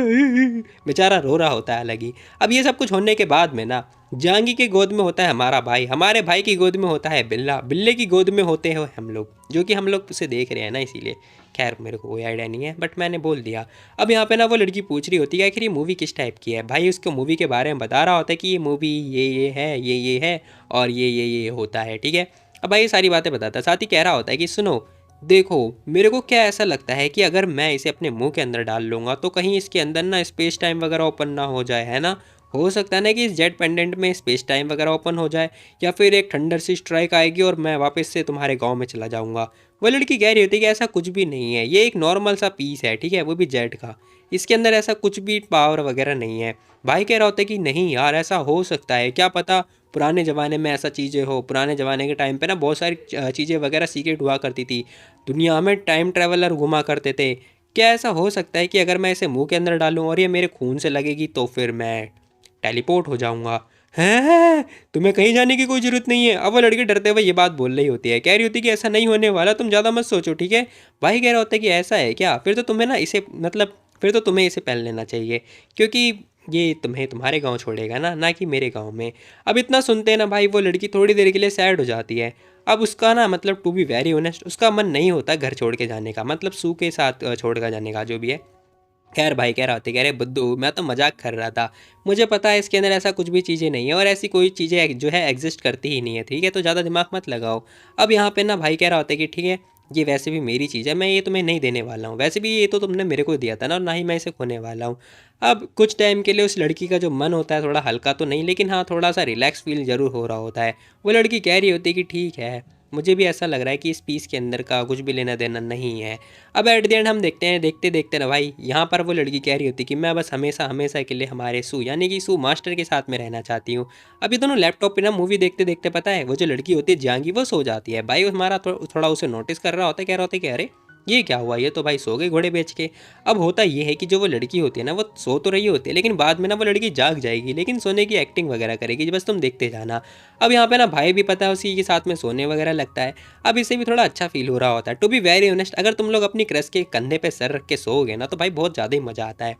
बेचारा रो रहा होता है अलग ही। अब ये सब कुछ होने के बाद में ना, जांगी के गोद में होता है हमारा भाई, हमारे भाई की गोद में होता है बिल्ला, बिल्ले की गोद में होते हैं हम लोग, जो कि हम लोग उसे देख रहे हैं ना इसीलिए। खैर मेरे को कोई आइडिया नहीं है, बट मैंने बोल दिया। अब यहाँ पे ना वो लड़की पूछ रही होती है आखिर ये मूवी किस टाइप की है। भाई उसको मूवी के बारे में बता रहा होता है कि ये मूवी ये है, ये है, और ये होता है, ठीक है। अब भाई ये सारी बातें बताता है, साथ ही कह रहा होता है कि सुनो देखो, मेरे को क्या ऐसा लगता है कि अगर मैं इसे अपने मुंह के अंदर डाल लूँगा तो कहीं इसके अंदर ना स्पेस टाइम वगैरह ओपन ना हो जाए, है ना। हो सकता है ना कि इस जेट पेंडेंट में स्पेस टाइम वगैरह ओपन हो जाए, या फिर एक थंडर सी स्ट्राइक आएगी और मैं वापस से तुम्हारे गांव में चला जाऊंगा। वो लड़की कह रही होती है कि ऐसा कुछ भी नहीं है, ये एक नॉर्मल सा पीस है, ठीक है, वो भी जेट का। इसके अंदर ऐसा कुछ भी पावर वगैरह नहीं है। भाई कह रहा होता है कि नहीं यार ऐसा हो सकता है, क्या पता पुराने ज़माने में ऐसा चीज़ें हो। पुराने ज़माने के टाइम पे ना बहुत सारी चीज़ें वगैरह सीक्रेट हुआ करती थी, दुनिया में टाइम ट्रैवलर घुमा करते थे। क्या ऐसा हो सकता है कि अगर मैं इसे मुंह के अंदर डालूं और ये मेरे खून से लगेगी तो फिर मैं टेलीपोर्ट हो जाऊंगा। हैं, तुम्हें कहीं जाने की कोई ज़रूरत नहीं है। अब वो लड़की डरते हुए ये बात बोल रही होती है, कह रही होती है कि ऐसा नहीं होने वाला, तुम ज़्यादा मत सोचो, ठीक है। भाई कह रहा होता है कि ऐसा है क्या, फिर तो तुम्हें ना इसे मतलब फिर तो तुम्हें इसे पहन लेना चाहिए, क्योंकि ये तुम्हें तुम्हारे गांव छोड़ेगा ना, ना कि मेरे गांव में। अब इतना सुनते हैं ना भाई, वो लड़की थोड़ी देर के लिए सैड हो जाती है। अब उसका ना मतलब टू बी वेरी ऑनेस्ट उसका मन नहीं होता घर छोड़ के जाने का, मतलब सू के साथ छोड़ कर जाने का जो भी है। खैर भाई कह रहा होते, कह रहे बुद्धू मैं तो मजाक कर रहा था, मुझे पता है इसके अंदर ऐसा कुछ भी चीज़ें नहीं है, और ऐसी कोई चीज़ें जो है एग्जिस्ट करती ही नहीं है, ठीक है, तो ज़्यादा दिमाग मत लगाओ। अब यहाँ पे ना भाई कह रहा होता है कि ठीक है, ये वैसे भी मेरी चीज़ है, मैं ये तुम्हें नहीं देने वाला हूँ, वैसे भी ये तो तुमने मेरे को दिया था ना, और ना ही मैं इसे खोने वाला हूँ। अब कुछ टाइम के लिए उस लड़की का जो मन होता है थोड़ा हल्का तो नहीं, लेकिन हाँ थोड़ा सा रिलैक्स फील ज़रूर हो रहा होता है। वो लड़की कह रही होती है कि ठीक है, मुझे भी ऐसा लग रहा है कि इस पीस के अंदर का कुछ भी लेना देना नहीं है। अब एट द एंड हम देखते हैं, देखते देखते ना भाई यहाँ पर वो लड़की कह रही होती कि मैं बस हमेशा हमेशा के लिए हमारे सू यानी कि सू मास्टर के साथ में रहना चाहती हूँ। अभी दोनों लैपटॉप पे ना मूवी देखते देखते पता है वो जो लड़की होती है जांगी, वो सो जाती है। भाई हमारा थोड़ा उसे नोटिस कर रहा होता है, कह रहा होता है कि अरे ये क्या हुआ, ये तो भाई सो गई घोड़े बेच के। अब होता ये है कि जो वो लड़की होती है ना, वो सो तो रही होती है, लेकिन बाद में ना वो लड़की जाग जाएगी, लेकिन सोने की एक्टिंग वगैरह करेगी, बस तुम देखते जाना। अब यहाँ पे ना भाई भी पता है उसी के साथ में सोने वगैरह लगता है। अब इसे भी थोड़ा अच्छा फील हो रहा होता है। टू बी वेरी ऑनेस्ट अगर तुम लोग अपनी क्रश के कंधे पे सर रख के सोओगे ना, तो भाई बहुत ज़्यादा ही मज़ा आता है।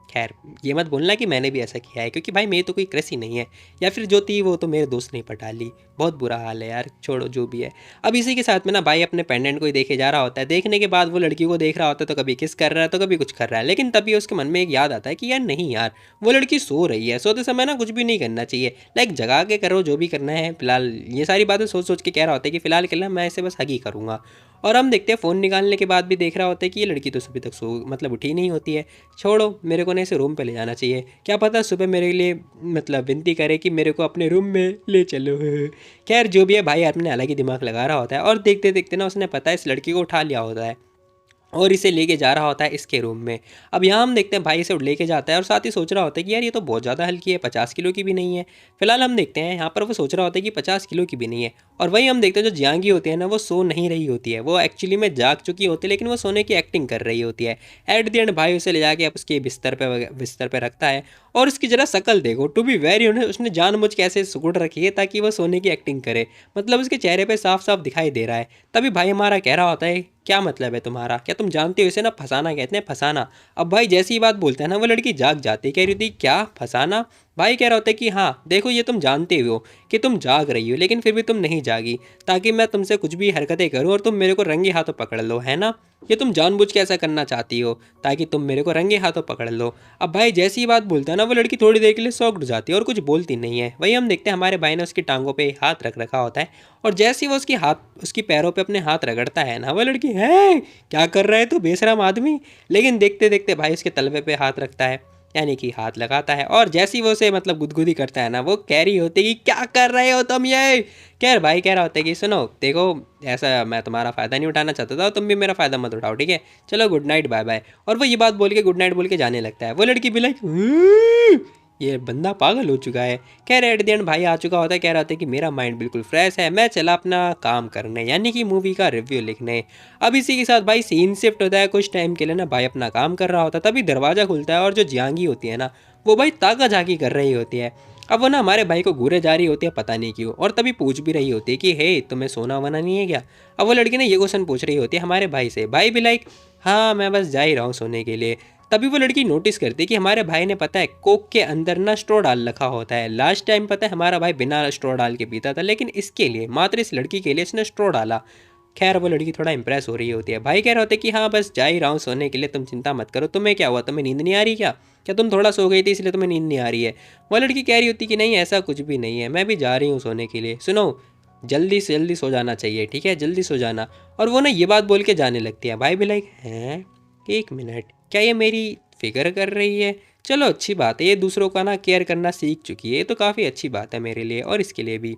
खैर ये मत बोलना कि मैंने भी ऐसा किया है, क्योंकि भाई मेरी तो कोई क्रश ही नहीं है, या फिर जो थी वो तो मेरे दोस्त ने पटा ली। बहुत बुरा हाल है यार, छोड़ो जो भी है। अब इसी के साथ में ना भाई अपने पेंडेंट को ही देखे जा रहा होता है। देखने के बाद वो लड़की को देख रहा होता है, तो कभी किस कर रहा है तो कभी कुछ कर रहा है, लेकिन तभी उसके मन में एक याद आता है कि यार नहीं यार, वो लड़की सो रही है, सोते समय ना कुछ भी नहीं करना चाहिए, लाइक जगा के करो जो भी करना है। फिलहाल ये सारी बातें सोच सोच के कह रहा होता है कि फिलहाल के लिए मैं इसे बस हगी करूँगा। और हम देखते हैं फ़ोन निकालने के बाद भी देख रहा होता है कि ये लड़की तो सुबह तक सो मतलब उठी नहीं होती है। छोड़ो, मेरे को ना इसे रूम पे ले जाना चाहिए, क्या पता सुबह मेरे लिए मतलब विनती करे कि मेरे को अपने रूम में ले चलो। खैर जो भी है भाई अपने अलग ही दिमाग लगा रहा होता है, और देखते देखते ना उसने पता है इस लड़की को उठा लिया होता है। और इसे लेके जा रहा होता है इसके रूम में। अब यहाँ हम देखते हैं भाई इसे लेके जाता है और साथ ही सोच रहा होता है कि यार ये तो बहुत ज़्यादा हल्की है, 50 किलो की भी नहीं है। फिलहाल हम देखते हैं यहाँ पर वो सोच रहा होता है कि 50 किलो की भी नहीं है। और वही हम देखते हैं जो जियांगी होती है ना, वो सो नहीं रही होती है, वो एक्चुअली में जाग चुकी होती है, लेकिन वो सोने की एक्टिंग कर रही होती है। एट द एंड भाई उसे ले जाके अब उसके बिस्तर पे रखता है। और उसकी जरा शक्ल देखो, टू बी वेरी, उसने जानबूझ के ऐसे सुकुड़ रखी है ताकि वो सोने की एक्टिंग करे। मतलब उसके चेहरे पे साफ साफ दिखाई दे रहा है। तभी भाई हमारा कह रहा होता है, क्या मतलब है तुम्हारा, क्या तुम जानते हो इसे ना फंसाना कहते हैं, फंसाना। अब भाई जैसी बात बोलते हैं ना, वो लड़की जाग जाती है, कह रही थी क्या फंसाना। भाई कह रहा होता है कि हाँ देखो ये तुम जानते हो कि तुम जाग रही हो, लेकिन फिर भी तुम नहीं जागी, ताकि मैं तुमसे कुछ भी हरकतें करूं और तुम मेरे को रंगे हाथों पकड़ लो, है ना। ये तुम जानबूझ के ऐसा करना चाहती हो ताकि तुम मेरे को रंगे हाथों पकड़ लो। अब भाई जैसी ही बात बोलता है ना, वो लड़की थोड़ी देर के लिए शॉक्ड हो जाती है और कुछ बोलती नहीं है। वही हम देखते हैं हमारे भाई ने उसकी टांगों पे हाथ रख रखा होता है। और जैसे ही वो उसकी पैरों पे अपने हाथ रगड़ता है ना, वो लड़की है क्या कर रहा है तू बेशरम आदमी। लेकिन देखते देखते भाई उसके तलवे पे हाथ रखता है, यानी कि हाथ लगाता है। और जैसे ही वो उसे मतलब गुदगुदी करता है ना, वो कह रही होती है कि क्या कर रहे हो तुम ये। खैर भाई कह रहा होता है कि सुनो देखो, ऐसा मैं तुम्हारा फ़ायदा नहीं उठाना चाहता था, तुम भी मेरा फ़ायदा मत उठाओ, ठीक है, चलो गुड नाइट बाय बाय। और वो ये बात बोल के गुड नाइट बोल के जाने लगता है। वो लड़की भी लाइक ये बंदा पागल हो चुका है। खैर एट द एंड भाई आ चुका होता है, कह रहा होता है कि मेरा माइंड बिल्कुल फ्रेश है, मैं चला अपना काम करने, यानी कि मूवी का रिव्यू लिखने। अब इसी के साथ भाई सीन शिफ्ट होता है कुछ टाइम के लिए ना, भाई अपना काम कर रहा होता है, तभी दरवाज़ा खुलता है और जो जियांगी होती है ना, वो भाई ताका झाकी कर रही होती है। अब वो ना हमारे भाई को घूरे जा रही होती है पता नहीं क्यों, और तभी पूछ भी रही होती है कि हे तुम्हें सोना वना नहीं है क्या। अब वो लड़की ने ये क्वेश्चन पूछ रही होती है हमारे भाई से। भाई भी लाइक हाँ मैं बस जा ही रहा हूँ सोने के लिए। तभी वो लड़की नोटिस करती है कि हमारे भाई ने पता है कोक के अंदर ना स्ट्रॉ डाल रखा होता है। लास्ट टाइम पता है हमारा भाई बिना स्ट्रॉ डाल के पीता था, लेकिन इसके लिए मात्र इस लड़की के लिए इसने स्ट्रॉ डाला। खैर वो लड़की थोड़ा इंप्रेस हो रही होती है। भाई कह रहे होते कि हाँ बस जा ही रहा हूँ सोने के लिए, तुम चिंता मत करो। तुम्हें क्या हुआ, तुम्हें नींद नहीं आ रही क्या, क्या तुम थोड़ा सो गई थी इसलिए तुम्हें नींद नहीं आ रही है। वो लड़की कह रही होती कि नहीं ऐसा कुछ भी नहीं है, मैं भी जा रही हूँ सोने के लिए। सुनो जल्दी से जल्दी सो जाना चाहिए, ठीक है, जल्दी सो जाना। और वो ना ये बात बोल के जाने लगती है। भाई भी लाइक हैं, एक मिनट, क्या ये मेरी फिक्र कर रही है। चलो अच्छी बात है, ये दूसरों का ना केयर करना सीख चुकी है, ये तो काफ़ी अच्छी बात है मेरे लिए और इसके लिए भी।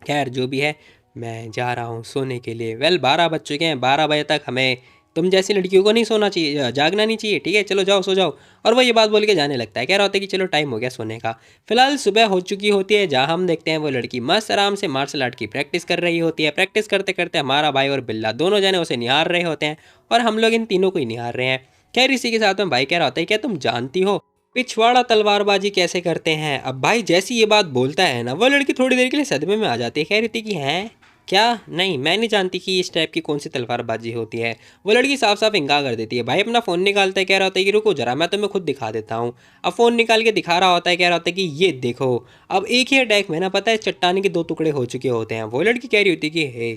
खैर जो भी है, मैं जा रहा हूँ सोने के लिए। वेल 12 बज चुके हैं, 12 बजे तक हमें तुम जैसी लड़कियों को नहीं सोना चाहिए, जागना नहीं चाहिए, ठीक है, चलो जाओ सो जाओ। और वो ये बात बोल के जाने लगता है, कह रहा होता है कि चलो टाइम हो गया सोने का। फिलहाल सुबह हो चुकी होती है, जहाँ हम देखते हैं वो लड़की मस्त आराम से मार्शल आर्ट की प्रैक्टिस कर रही होती है। प्रैक्टिस करते करते हमारा भाई और बिल्ला दोनों जने उसे निहार रहे होते हैं, और हम लोग इन तीनों को ही निहार रहे हैं। खैर इसी के साथ में भाई कह रहा होता है क्या तुम जानती हो पिछवाड़ा तलवारबाजी कैसे करते हैं। अब भाई जैसी ये बात बोलता है ना, वो लड़की थोड़ी देर के लिए सदमे में आ जाती है, कह रही थी कि हैं क्या, नहीं मैं नहीं जानती कि इस टाइप की कौन सी तलवारबाजी होती है। वो लड़की साफ साफ इनकार कर देती है। भाई अपना फ़ोन निकालता है, कह रहा होता है कि रुको जरा मैं तुम्हें खुद दिखा देता हूँ। अब फ़ोन निकाल के दिखा रहा होता है, कह रहा होता है कि ये देखो। अब एक ही अटैक में ना पता है चट्टानी के 2 टुकड़े हो चुके होते हैं। वो लड़की कह रही होती है कि हे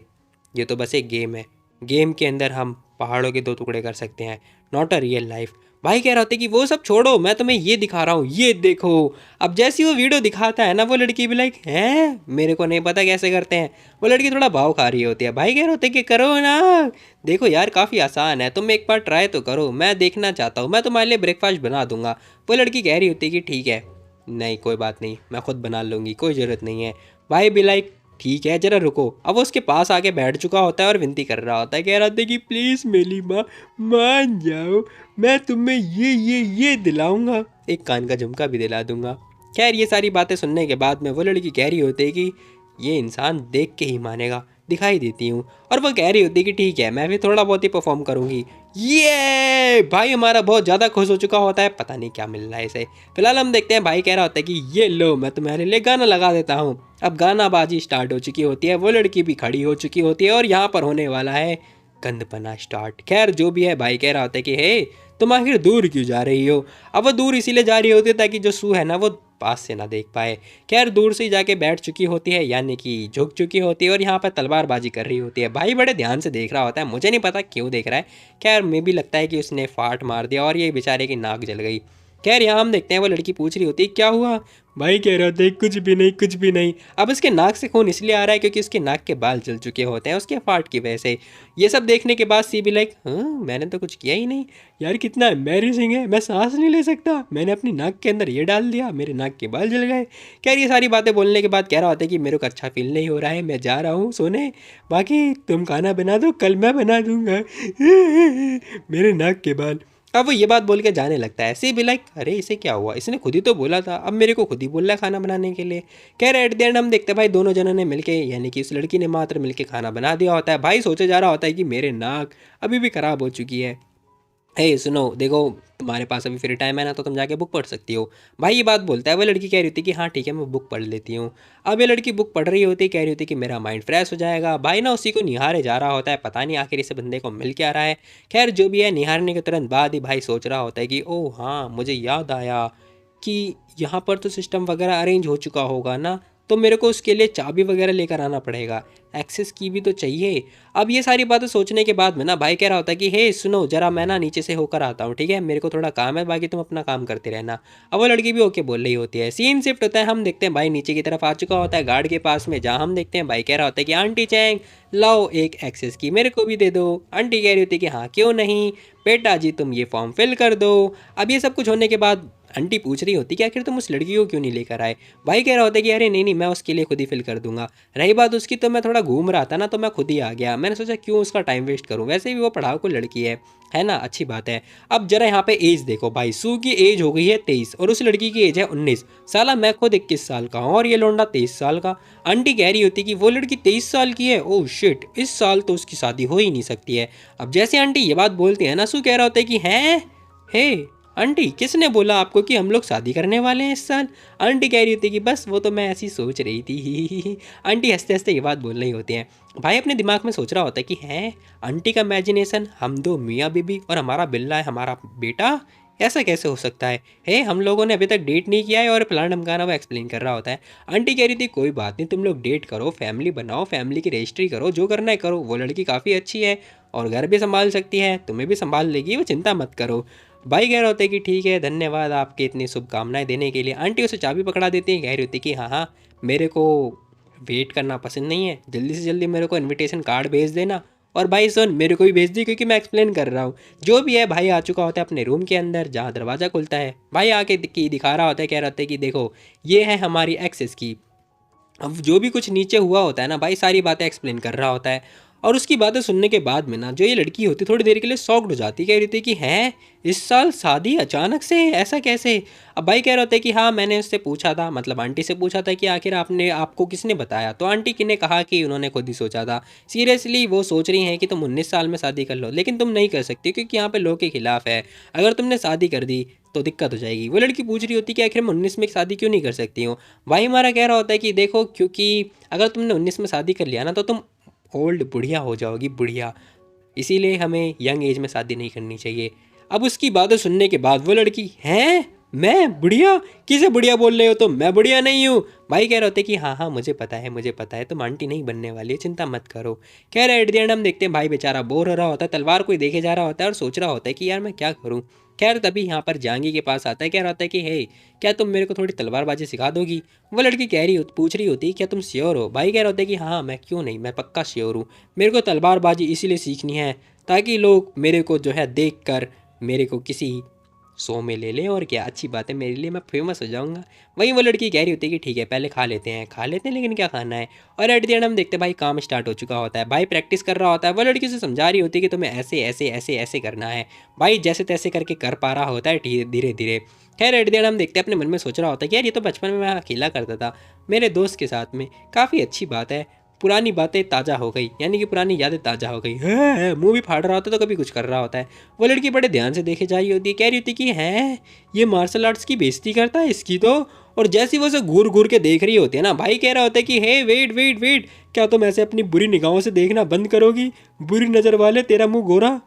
ये तो बस एक गेम है, गेम के अंदर हम पहाड़ों के 2 टुकड़े कर सकते हैं, नॉट अ रियल लाइफ। भाई कह रहा होता है कि वो सब छोड़ो, मैं तुम्हें ये दिखा रहा हूँ, ये देखो। अब जैसी वो वीडियो दिखाता है ना, वो लड़की भी लाइक हैं मेरे को नहीं पता कैसे करते हैं। वो लड़की थोड़ा भाव खा रही होती है। भाई कह रहे होते हैं कि करो ना, देखो यार काफ़ी आसान है, तुम एक बार ट्राई तो करो, मैं देखना चाहता हूँ, मैं तुम्हारे लिए ब्रेकफास्ट बना दूंगा। वो लड़की कह रही होती है कि ठीक है, नहीं कोई बात नहीं, मैं खुद बना लूँगी, कोई ज़रूरत नहीं है। भाई भी लाइक ठीक है जरा रुको। अब वो उसके पास आके बैठ चुका होता है और विनती कर रहा होता है, कह रहा था कि प्लीज़ मेरी माँ मान जाओ, मैं तुम्हें ये दिलाऊंगा, एक कान का झुमका भी दिला दूंगा। खैर ये सारी बातें सुनने के बाद में वो लड़की कह रही होती है कि ये इंसान देख के ही मानेगा, दिखाई देती हूँ। और वो कह रही होती है कि ठीक है मैं भी थोड़ा बहुत ही परफॉर्म करूँगी। ये भाई हमारा बहुत ज़्यादा खुश हो चुका होता है, पता नहीं क्या मिल रहा है इसे। फिलहाल हम देखते हैं भाई कह रहा होता है कि ये लो मैं तुम्हारे लिए गाना लगा देता हूँ। अब गाना बाजी स्टार्ट हो चुकी होती है, वो लड़की भी खड़ी हो चुकी होती है और यहाँ पर होने वाला है गंदपना स्टार्ट। खैर जो भी है, भाई कह रहा होता है कि हे तुम आखिर दूर क्यों जा रही हो। अब वो दूर इसीलिए जा रही होती है ताकि जो सू है ना वो पास से ना देख पाए। खैर दूर से ही जाके बैठ चुकी होती है, यानी कि झुक चुकी होती है, और यहाँ पर तलवारबाजी कर रही होती है। भाई बड़े ध्यान से देख रहा होता है, मुझे नहीं पता क्यों देख रहा है। खैर मैं भी लगता है कि उसने फाट मार दिया और ये बेचारे की नाक जल गई। खैर यहाँ हम देखते हैं वो लड़की पूछ रही होती है क्या हुआ। भाई कह रहा था कुछ भी नहीं कुछ भी नहीं। अब उसके नाक से खून इसलिए आ रहा है क्योंकि उसके नाक के बाल जल चुके होते हैं उसके फाट की वजह से। ये सब देखने के बाद सी भी लाइक हाँ मैंने तो कुछ किया ही नहीं। यार कितना एम्बैरेसिंग है, मैं सांस नहीं ले सकता, मैंने अपनी नाक के अंदर ये डाल दिया, मेरे नाक के बाल जल गए। खैर ये सारी बातें बोलने के बाद कह रहा होता है कि मेरे को अच्छा फील नहीं हो रहा है, मैं जा रहा हूँ सोने, बाकी तुम खाना बना दो कल मैं बना दूंगा मेरे नाक के बाल। अब वो ये बात बोल के जाने लगता है। ऐसे भी लाइक अरे इसे क्या हुआ, इसने खुद ही तो बोला था, अब मेरे को खुद ही बोल रहा है खाना बनाने के लिए। कह रहे एट द एंड हम देखते हैं भाई दोनों जनों ने मिलके यानी कि उस लड़की ने मात्र मिलके खाना बना दिया होता है। भाई सोचे जा रहा होता है कि मेरे नाक अभी भी ख़राब हो चुकी है। हे सुनो देखो, तुम्हारे पास अभी फ्री टाइम है ना तो तुम जाके बुक पढ़ सकती हो। भाई ये बात बोलता है, वो लड़की कह रही थी कि हाँ ठीक है मैं बुक पढ़ लेती हूँ। अब ये लड़की बुक पढ़ रही होती, कह रही होती कि मेरा माइंड फ्रेश हो जाएगा। भाई ना उसी को निहारे जा रहा होता है, पता नहीं आखिर इस बंदे को मिल क्या रहा है। खैर जो भी है, निहारने के तुरंत बाद ही भाई सोच रहा होता है कि ओह हाँ मुझे याद आया कि यहाँ पर तो सिस्टम वगैरह अरेंज हो चुका होगा ना, तो मेरे को उसके लिए चाबी वगैरह लेकर आना पड़ेगा, एक्सेस की भी तो चाहिए। अब ये सारी बातें सोचने के बाद में ना भाई कह रहा होता है कि हे सुनो जरा मैं ना नीचे से होकर आता हूँ ठीक है, मेरे को थोड़ा काम है, बाकी तुम अपना काम करते रहना। अब वो लड़की भी ओके बोल रही होती है। सीन शिफ्ट होता है, हम देखते हैं भाई नीचे की तरफ आ चुका होता है गार्ड के पास में, जहाँ हम देखते हैं भाई कह रहा होता है कि आंटी चैंग लाओ एक एक्सेस की मेरे को भी दे दो। आंटी कह रही होती है कि हाँ क्यों नहीं बेटा जी तुम ये फॉर्म फिल कर दो। अब ये सब कुछ होने के बाद आंटी पूछ रही होती कि आखिर तुम उस लड़की को क्यों नहीं लेकर आए। भाई कह रहा होता है कि अरे नहीं नहीं मैं उसके लिए खुद ही फिल कर दूंगा, रही बात उसकी तो मैं थोड़ा घूम रहा था ना तो मैं खुद ही आ गया, मैंने सोचा क्यों उसका टाइम वेस्ट करूं, वैसे भी वो पढ़ाकू लड़की है ना, अच्छी बात है। अब जरा यहाँ पे एज देखो भाई, सू की एज हो गई है 23 और उस लड़की की एज है 19। साला मैं खुद 21 साल का हूँ और ये लौंडा 23 साल का। आंटी कह रही होती कि वो लड़की 23 साल की है, ओह शिट इस साल तो उसकी शादी हो ही नहीं सकती है। अब जैसे आंटी ये बात बोलती है ना, सू कह रहा होता है कि हैं हे आंटी किसने बोला आपको कि हम लोग शादी करने वाले हैं इस साल। आंटी कह रही होती कि बस वो तो मैं ऐसी सोच रही थी आंटी हंसते हंसते ये बात बोल रही होती हैं। भाई अपने दिमाग में सोच रहा होता है कि हैं आंटी का इमेजिनेशन, हम दो मियाँ बीबी और हमारा बिल्ला है हमारा बेटा, ऐसा कैसे हो सकता है। हम लोगों ने अभी तक डेट नहीं किया है और प्लान ढमकाना वो एक्सप्लेन कर रहा होता है। आंटी कह रही थी कोई बात नहीं तुम लोग डेट करो, फैमिली बनाओ, फैमिली की रजिस्ट्री करो, जो करना है करो, वो लड़की काफ़ी अच्छी है और घर भी संभाल सकती है, तुम्हें भी संभाल लेगी, वो चिंता मत करो। भाई कह रहे होते कि ठीक है धन्यवाद आपके इतनी शुभकामनाएं देने के लिए। आंटी उसे चाबी पकड़ा देती है, कह रही होती कि हाँ हाँ मेरे को वेट करना पसंद नहीं है, जल्दी से जल्दी मेरे को इनविटेशन कार्ड भेज देना। और भाई सुन मेरे को भी भेज दी क्योंकि मैं एक्सप्लेन कर रहा हूँ। जो भी है भाई आ चुका होता है अपने रूम के अंदर जहाँ दरवाज़ा खुलता है। भाई आके दिखा रहा होता है, कह रहा होता है कि देखो ये है हमारी एक्सेस की। अब जो भी कुछ नीचे हुआ होता है ना भाई सारी बातें एक्सप्लेन कर रहा होता है। और उसकी बातें सुनने के बाद में ना जो ये लड़की होती थोड़ी देर के लिए शॉक्ड हो जाती, कह रही थी कि हैं इस साल शादी अचानक से ऐसा कैसे। अब भाई कह रहे होते कि हाँ मैंने उससे पूछा था, मतलब आंटी से पूछा था कि आखिर आपने आपको किसने बताया, तो आंटी की ने कहा कि उन्होंने खुद ही सोचा था। सीरियसली वो सोच रही हैं कि तुम 19 साल में शादी कर लो, लेकिन तुम नहीं कर सकती क्योंकि यहाँ पे लॉ के खिलाफ है, अगर तुमने शादी कर दी तो दिक्कत हो जाएगी। वो लड़की पूछ रही होती कि आखिर मैं 19 में शादी क्यों नहीं कर सकती हूँ। भाई हमारा कह रहा होता है कि देखो क्योंकि अगर तुमने 19 में शादी कर लिया ना तो तुम ओल्ड बुढ़िया हो जाओगी, बुढ़िया, इसीलिए हमें यंग एज में शादी नहीं करनी चाहिए। अब उसकी बातें सुनने के बाद वो लड़की हैं मैं बुढ़िया, किसे बुढ़िया बोल रहे हो तुम, मैं बुढ़िया नहीं हूँ। भाई कह रहे होते कि हाँ हाँ मुझे पता है मुझे पता है, तुम आंटी नहीं बनने वाली है, चिंता मत करो। कह रहे एट द एंड हम देखते हैं भाई बेचारा बोर हो रहा होता है, तलवार कोई देखे जा रहा होता है और सोच रहा होता है कि यार मैं क्या करूँ। खैर तभी यहाँ पर जहांगीर के पास आता है, कह रहा होता है कि हे क्या तुम मेरे को थोड़ी तलवारबाजी सिखा दोगी। वो लड़की पूछ रही होती क्या तुम श्योर हो। भाई कह रहा होता है कि हाँ मैं क्यों नहीं, मैं पक्का श्योर हूँ, मेरे को तलवारबाजी इसीलिए सीखनी है ताकि लोग मेरे को जो है देख कर मेरे को किसी शो में ले लें, और क्या अच्छी बात है मेरे लिए, मैं फेमस हो जाऊंगा। वहीं वो लड़की कह रही होती है कि ठीक है पहले खा लेते हैं लेकिन क्या खाना है। और एट द एंड हम देखते हैं भाई काम स्टार्ट हो चुका होता है, भाई प्रैक्टिस कर रहा होता है, वो लड़की से समझा रही होती है कि तुम्हें ऐसे ऐसे ऐसे ऐसे करना है। भाई जैसे तैसे करके कर पा रहा होता है धीरे धीरे। खैर एट द एंड हम देखते हैं अपने मन में सोच रहा होता है कि यार ये तो बचपन में मैं अकेला करता था मेरे दोस्त के साथ में, काफ़ी अच्छी बात है, पुरानी बातें ताज़ा हो गई, यानी कि पुरानी यादें ताज़ा हो गई है। मुंह भी फाड़ रहा होता है तो कभी कुछ कर रहा होता है। वो लड़की बड़े ध्यान से देखे जा रही होती है, कह रही होती कि है ये मार्शल आर्ट्स की बेइज्जती करता है इसकी तो। और जैसी वो उसे घूर घूर के देख रही होती है ना, भाई कह रहा होता है कि हे वेट वेट वेट, क्या तुम ऐसे अपनी बुरी निगाहों से देखना बंद करोगी, बुरी नज़र वाले, तेरा मुंह गोरा।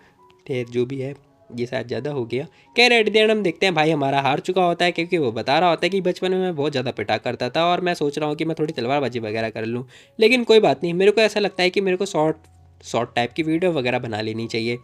खैर जो भी है ये शायद ज़्यादा हो गया। कह रहे एट द एंड हम देखते हैं भाई हमारा हार चुका होता है, क्योंकि वो बता रहा होता है कि बचपन में मैं बहुत ज़्यादा पिटा करता था और मैं सोच रहा हूँ कि मैं थोड़ी तलवारबाजी वगैरह कर लूँ, लेकिन कोई बात नहीं, मेरे को ऐसा लगता है कि मेरे को शॉर्ट शॉर्ट टाइप की वीडियो वगैरह बना लेनी चाहिए।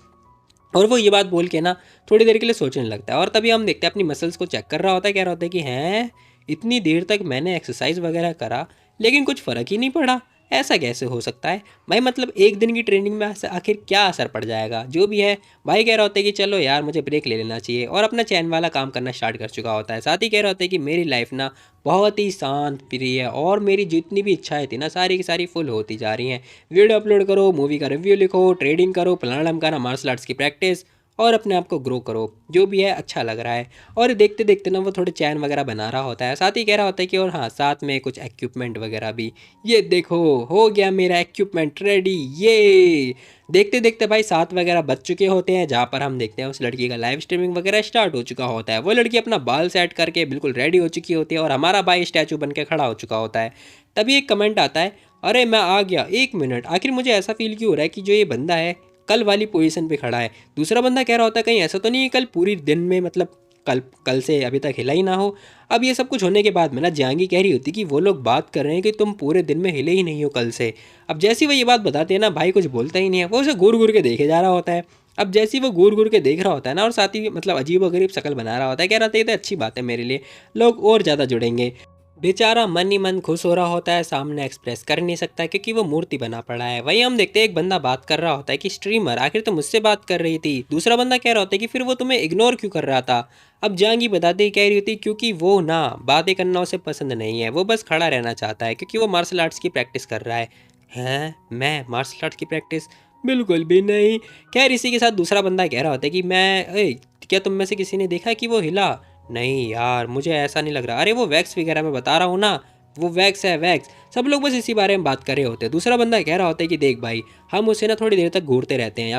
और वो ये बात बोल के ना थोड़ी देर के लिए सोचने लगता है, और तभी हम देखते हैं अपनी मसल्स को चेक कर रहा होता है, कह रहा होता है कि हैं, इतनी देर तक मैंने एक्सरसाइज वगैरह करा लेकिन कुछ फ़र्क ही नहीं पड़ा, ऐसा कैसे हो सकता है भाई? मतलब एक दिन की ट्रेनिंग में आखिर क्या असर पड़ जाएगा? जो भी है, भाई कह रहा होता है कि चलो यार मुझे ब्रेक ले लेना चाहिए, और अपना चैन वाला काम करना स्टार्ट कर चुका होता है। साथ ही कह रहा होता है कि मेरी लाइफ ना बहुत ही शांत प्रिय है, और मेरी जितनी भी इच्छाएं थी ना सारी की सारी फुल होती जा रही हैं। वीडियो अपलोड करो, मूवी का रिव्यू लिखो, ट्रेडिंग करो, फलाना ढमकाना, मार्शल आर्ट्स की प्रैक्टिस, और अपने आप को ग्रो करो, जो भी है अच्छा लग रहा है। और देखते देखते ना वो थोड़े चैन वगैरह बना रहा होता है। साथ ही कह रहा होता है कि और हाँ, साथ में कुछ इक्विपमेंट वगैरह भी, ये देखो हो गया मेरा इक्विपमेंट रेडी। ये देखते देखते भाई 7 वगैरह बज चुके होते हैं, जहाँ पर हम देखते हैं उस लड़की का लाइव स्ट्रीमिंग वगैरह स्टार्ट हो चुका होता है। वो लड़की अपना बाल सेट करके बिल्कुल रेडी हो चुकी होती है, और हमारा भाई स्टैचू बन के खड़ा हो चुका होता है। तभी एक कमेंट आता है, अरे मैं आ गया, 1 मिनट, आखिर मुझे ऐसा फील क्यों हो रहा है कि जो ये बंदा है कल वाली पोजीशन पे खड़ा है। दूसरा बंदा कह रहा होता है कहीं ऐसा तो नहीं है कल पूरी दिन में, मतलब कल कल से अभी तक हिला ही ना हो। अब ये सब कुछ होने के बाद में ना जहांगी कह रही होती कि वो लोग बात कर रहे हैं कि तुम पूरे दिन में हिले ही नहीं हो कल से। अब जैसी वो ये बात बताते हैं ना, भाई कुछ बोलता ही नहीं है, वो उसे घूर घूर के देखे जा रहा होता है। अब जैसे ही वो घूर घूर के देख रहा होता है ना, और साथ ही मतलब अजीब व गरीब शक्ल बना रहा होता है, कह रहा था ये तो अच्छी बात है मेरे लिए, लोग और ज़्यादा जुड़ेंगे। बेचारा मन ही मन खुश हो रहा होता है, सामने एक्सप्रेस कर नहीं सकता क्योंकि वो मूर्ति बना पड़ा है। वहीं हम देखते हैं एक बंदा बात कर रहा होता है कि स्ट्रीमर आखिर तो मुझसे बात कर रही थी। दूसरा बंदा कह रहा होता है कि फिर वो तुम्हें इग्नोर क्यों कर रहा था? अब जांगी बताते ही कह रही होती क्योंकि वो ना बातें करना उसे पसंद नहीं है, वो बस खड़ा रहना चाहता है क्योंकि वो मार्शल आर्ट्स की प्रैक्टिस कर रहा है। हैं, मैं मार्शल आर्ट की प्रैक्टिस? बिल्कुल भी नहीं। खैर इसी के साथ दूसरा बंदा कह रहा होता है कि क्या तुम में से किसी ने देखा कि वो हिला? नहीं यार, मुझे ऐसा नहीं लग रहा। अरे वो वैक्स वगैरह मैं बता रहा हूँ ना, वो वैक्स है वैक्स। सब लोग बस इसी बारे में बात कर रहे होते हैं। दूसरा बंदा कह रहा होता है कि देख भाई, हम उसे ना थोड़ी देर तक घूरते रहते हैं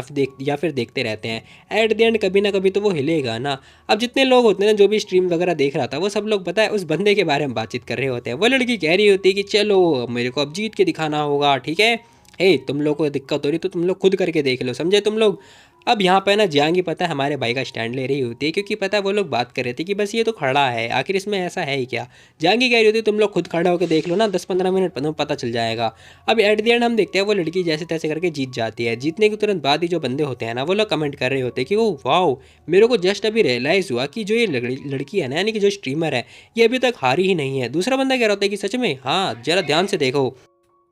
या फिर देखते रहते हैं, एट द एंड कभी ना कभी तो वो हिलेगा ना। अब जितने लोग होते हैं ना, जो भी स्ट्रीम वगैरह देख रहा था, वो सब लोग पता है उस बंदे के बारे में बातचीत कर रहे होते हैं। वो लड़की कह रही होती है कि चलो मेरे को अब जीत के दिखाना होगा, ठीक है? हे, तुम लोग को दिक्कत हो रही तो तुम लोग खुद करके देख लो, समझे तुम लोग? अब यहाँ पे ना जियांगी पता है हमारे भाई का स्टैंड ले रही होती है, क्योंकि पता है वो लोग बात कर रहे थे कि बस ये तो खड़ा है, आखिर इसमें ऐसा है ही क्या? जियांगी कह रही होती तुम लोग खुद खड़ा होकर देख लो ना, 10-15 मिनट तुम्हें पता चल जाएगा। अब एट द एंड हम देखते हैं वो लड़की जैसे तैसे करके जीत जाती है। जीतने के तुरंत बाद ही जो बंदे होते हैं ना, वो लोग कमेंट कर रहे होते हैं कि ओ वाओ, मेरे को जस्ट अभी रियलाइज़ हुआ कि जो ये लड़की है ना, यानी कि जो स्ट्रीमर है, ये अभी तक हारी ही नहीं है। दूसरा बंदा कह रहा होता है कि सच में? हाँ, जरा ध्यान से देखो।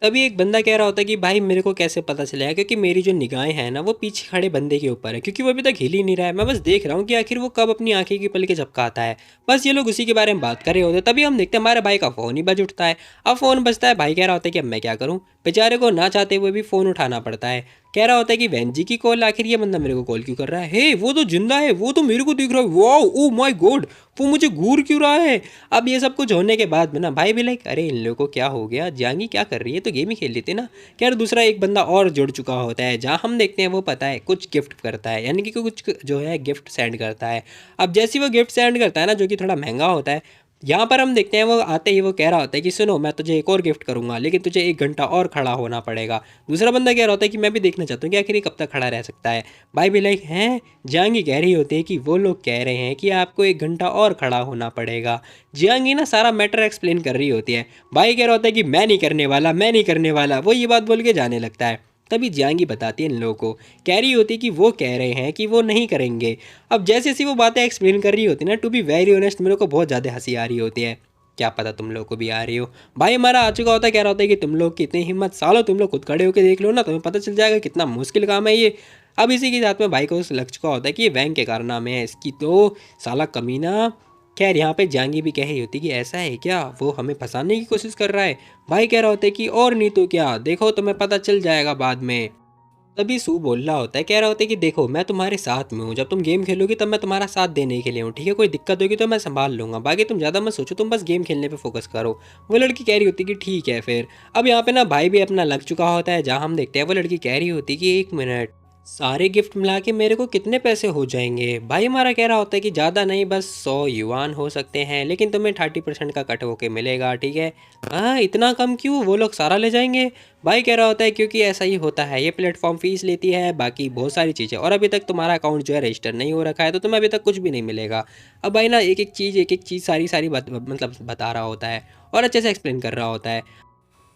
तभी एक बंदा कह रहा होता है कि भाई मेरे को कैसे पता चलेगा, क्योंकि मेरी जो निगाहें हैं ना वो पीछे खड़े बंदे के ऊपर है, क्योंकि वो अभी तक हिल ही नहीं रहा है। मैं बस देख रहा हूँ कि आखिर वो कब अपनी आंखें की पलकें झपकाता है। बस ये लोग उसी के बारे में बात कर रहे होते हैं। तभी हम देखते हैं हमारे भाई का फ़ोन ही बज उठता है। अब फ़ोन बजता है, भाई कह रहा होता है कि अब मैं क्या करूँ? बेचारे को ना चाहते हुए भी फ़ोन उठाना पड़ता है। कह रहा होता है कि बहन जी की कॉल, आखिर ये बंदा मेरे को कॉल क्यों कर रहा है? हे, वो तो जिंदा है, वो तो मेरे को दिख रहा है, वाओ, ओ माय गॉड, वो मुझे घूर क्यों रहा है? अब ये सब कुछ होने के बाद में ना भाई भी लाइक, अरे इन लोगों को क्या हो गया? जांगी क्या कर रही है? तो गेम ही खेल लेते ना। खैर दूसरा एक बंदा और जुड़ चुका होता है, जहाँ हम देखते हैं वो पता है कुछ गिफ्ट करता है, यानी कि कुछ जो है गिफ्ट सेंड करता है। अब जैसे ही वो गिफ्ट सेंड करता है ना, जो कि थोड़ा महंगा होता है, यहाँ पर हम देखते हैं वो आते ही वो कह रहा होता है कि सुनो, मैं तुझे एक और गिफ्ट करूंगा लेकिन तुझे 1 घंटा और खड़ा होना पड़ेगा। दूसरा बंदा कह रहा होता है कि मैं भी देखना चाहता हूँ कि आखिर ये कब तक खड़ा रह सकता है। भाई भी लाइक हैं, जियांगी कह रही होती है कि वो लोग कह रहे हैं कि आपको 1 घंटा और खड़ा होना पड़ेगा। जियांगी ना सारा मैटर एक्सप्लेन कर रही होती है। भाई कह रहा होता है कि मैं नहीं करने वाला, मैं नहीं करने वाला, वो ये बात बोल के जाने लगता है। तभी जियांगी बताती है इन लोगों को, कह रही होती है कि वो कह रहे हैं कि वो नहीं करेंगे। अब जैसे जैसी वो बातें एक्सप्लेन कर रही होती है ना, टू बी वेरी ऑनेस्ट मेरे को बहुत ज़्यादा हंसी आ रही होती है। क्या पता तुम लोग को भी आ रही हो। भाई हमारा आ चुका होता है, कह रहा होता है कि तुम लोग की इतनी हिम्मत, सालो तुम लोग खुद खड़े होकर देख लो ना, तुम्हें पता चल जाएगा कितना मुश्किल काम है ये। अब इसी के साथ में भाई को लग चुका होता है कि ये बैंक के कारनामे है इसकी, तो साला कमीना। खैर यहाँ पे जांगी भी कह रही होती कि ऐसा है क्या, वो हमें फंसाने की कोशिश कर रहा है। भाई कह रहा होता है कि और नहीं तो क्या, देखो तुम्हें पता चल जाएगा बाद में। तभी सू बोल रहा होता है, कह रहा होता है कि देखो मैं तुम्हारे साथ में हूँ, जब तुम गेम खेलोगी तब मैं तुम्हारा साथ देने के लिए हूँ, ठीक है? कोई दिक्कत होगी तो मैं संभाल लूंगा, बाकी तुम ज़्यादा मत सोचो, तुम बस गेम खेलने पे फोकस करो। वो लड़की कह रही होती है कि ठीक है फिर। अब यहाँ पे ना भाई भी अपना लग चुका होता है, जहाँ हम देखते हैं वो लड़की कह रही होती है कि 1 मिनट, सारे गिफ्ट मिला के मेरे को कितने पैसे हो जाएंगे? भाई हमारा कह रहा होता है कि ज़्यादा नहीं, बस 100 युआन हो सकते हैं, लेकिन तुम्हें 30% का कट होके मिलेगा, ठीक है? हाँ, इतना कम क्यों, वो लोग सारा ले जाएंगे? भाई कह रहा होता है क्योंकि ऐसा ही होता है, ये प्लेटफॉर्म फीस लेती है, बाकी बहुत सारी चीज़ें, और अभी तक तुम्हारा अकाउंट जो है रजिस्टर नहीं हो रखा है, तो तुम्हें अभी तक कुछ भी नहीं मिलेगा। अब भाई ना एक एक चीज़ सारी सारी मतलब बता रहा होता है और अच्छे से एक्सप्लेन कर रहा होता है।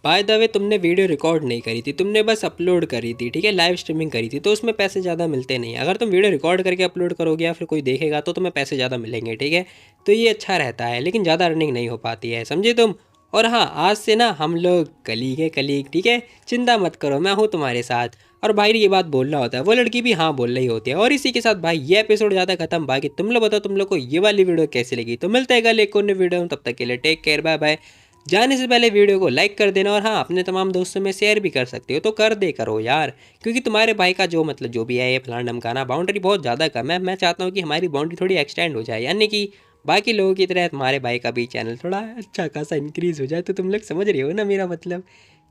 बाय द वे तुमने वीडियो रिकॉर्ड नहीं करी थी, तुमने बस अपलोड करी थी, ठीक है, लाइव स्ट्रीमिंग करी थी, तो उसमें पैसे ज़्यादा मिलते नहीं। अगर तुम वीडियो रिकॉर्ड करके अपलोड करोगे या फिर कोई देखेगा तो तुम्हें पैसे ज़्यादा मिलेंगे, ठीक है। तो ये अच्छा रहता है, लेकिन ज़्यादा अर्निंग नहीं हो पाती है, समझे तुम। और हाँ, आज से ना हम लोग कलीग है, कलीग, ठीक है, चिंता मत करो, मैं हूँ तुम्हारे साथ। और भाई ने ये बात बोलना होता है, वो लड़की भी हाँ बोल रही होती है। और इसी के साथ भाई ये एपिसोड ज़्यादा खत्म। बाकी तुम लोग बताओ तुम लोग को ये वाली वीडियो कैसी लगी। तो मिलते हैं कल एक और नई वीडियो में, तब तक के लिए टेक केयर, बाय बाय। जाने से पहले वीडियो को लाइक कर देना, और हाँ, अपने तमाम दोस्तों में शेयर भी कर सकते हो, तो कर दे करो यार, क्योंकि तुम्हारे भाई का जो मतलब जो भी है ये फलाना ढमकाना बाउंड्री बहुत ज़्यादा कम है। मैं चाहता हूँ कि हमारी बाउंड्री थोड़ी एक्सटेंड हो जाए, यानी कि बाकी लोगों की तरह तुम्हारे भाई का भी चैनल थोड़ा अच्छा खासा इंक्रीज़ हो जाए। तो तुम लोग समझ रहे हो ना मेरा मतलब।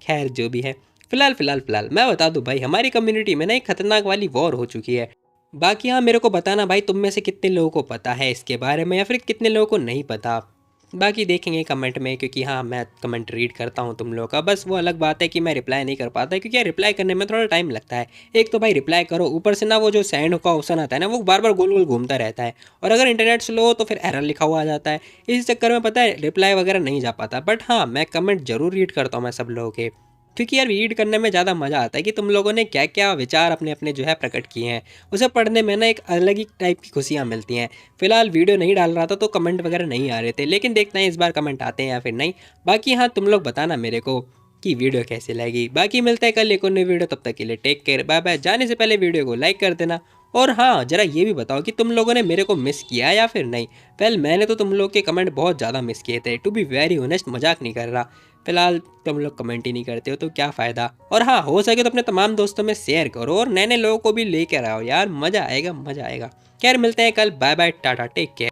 खैर जो भी है, फिलहाल मैं बता दूं भाई, हमारी कम्युनिटी में ना एक खतरनाक वाली वॉर हो चुकी है। बाकी हाँ, मेरे को बताना भाई तुम में से कितने लोगों को पता है इसके बारे में, या फिर कितने लोगों को नहीं पता। बाकी देखेंगे कमेंट में, क्योंकि हाँ मैं कमेंट रीड करता हूँ तुम लोगों का। बस वो अलग बात है कि मैं रिप्लाई नहीं कर पाता, क्योंकि यार रिप्लाई करने में थोड़ा टाइम लगता है। एक तो भाई रिप्लाई करो, ऊपर से ना वो जो सेंड का ऑप्शन आता है ना, वो बार बार गोल गोल घूमता रहता है, और अगर इंटरनेट स्लो हो तो फिर एरर लिखा हुआ आ जाता है। इस चक्कर में पता है रिप्लाई वगैरह नहीं जा पाता। बट हाँ, मैं कमेंट जरूर रीड करता हूँ मैं सब लोगों के, क्योंकि यार रीड करने में ज़्यादा मज़ा आता है कि तुम लोगों ने क्या क्या विचार अपने अपने जो है प्रकट किए हैं। उसे पढ़ने में ना एक अलग ही टाइप की खुशियाँ मिलती हैं। फिलहाल वीडियो नहीं डाल रहा था तो कमेंट वगैरह नहीं आ रहे थे, लेकिन देखते हैं इस बार कमेंट आते हैं या फिर नहीं। बाकी हाँ, तुम लोग बताना मेरे को कि वीडियो कैसी लगी। बाकी मिलता है कल एक और नई वीडियो, तब तक के लिए टेक केयर, बाय बाय। जाने से पहले वीडियो को लाइक कर देना, और हाँ ज़रा ये भी बताओ कि तुम लोगों ने मेरे को मिस किया या फिर नहीं। वेल मैंने तो तुम लोग के कमेंट बहुत ज़्यादा मिस किए थे, टू बी वेरी ऑनेस्ट, मजाक नहीं कर रहा। फिलहाल तुम लोग कमेंट ही नहीं करते हो तो क्या फ़ायदा। और हाँ, हो सके तो अपने तमाम दोस्तों में शेयर करो, और नए नए लोगों को भी लेकर आओ यार, मज़ा आएगा मज़ा आएगा। खैर मिलते हैं कल, bye bye, tata, take care.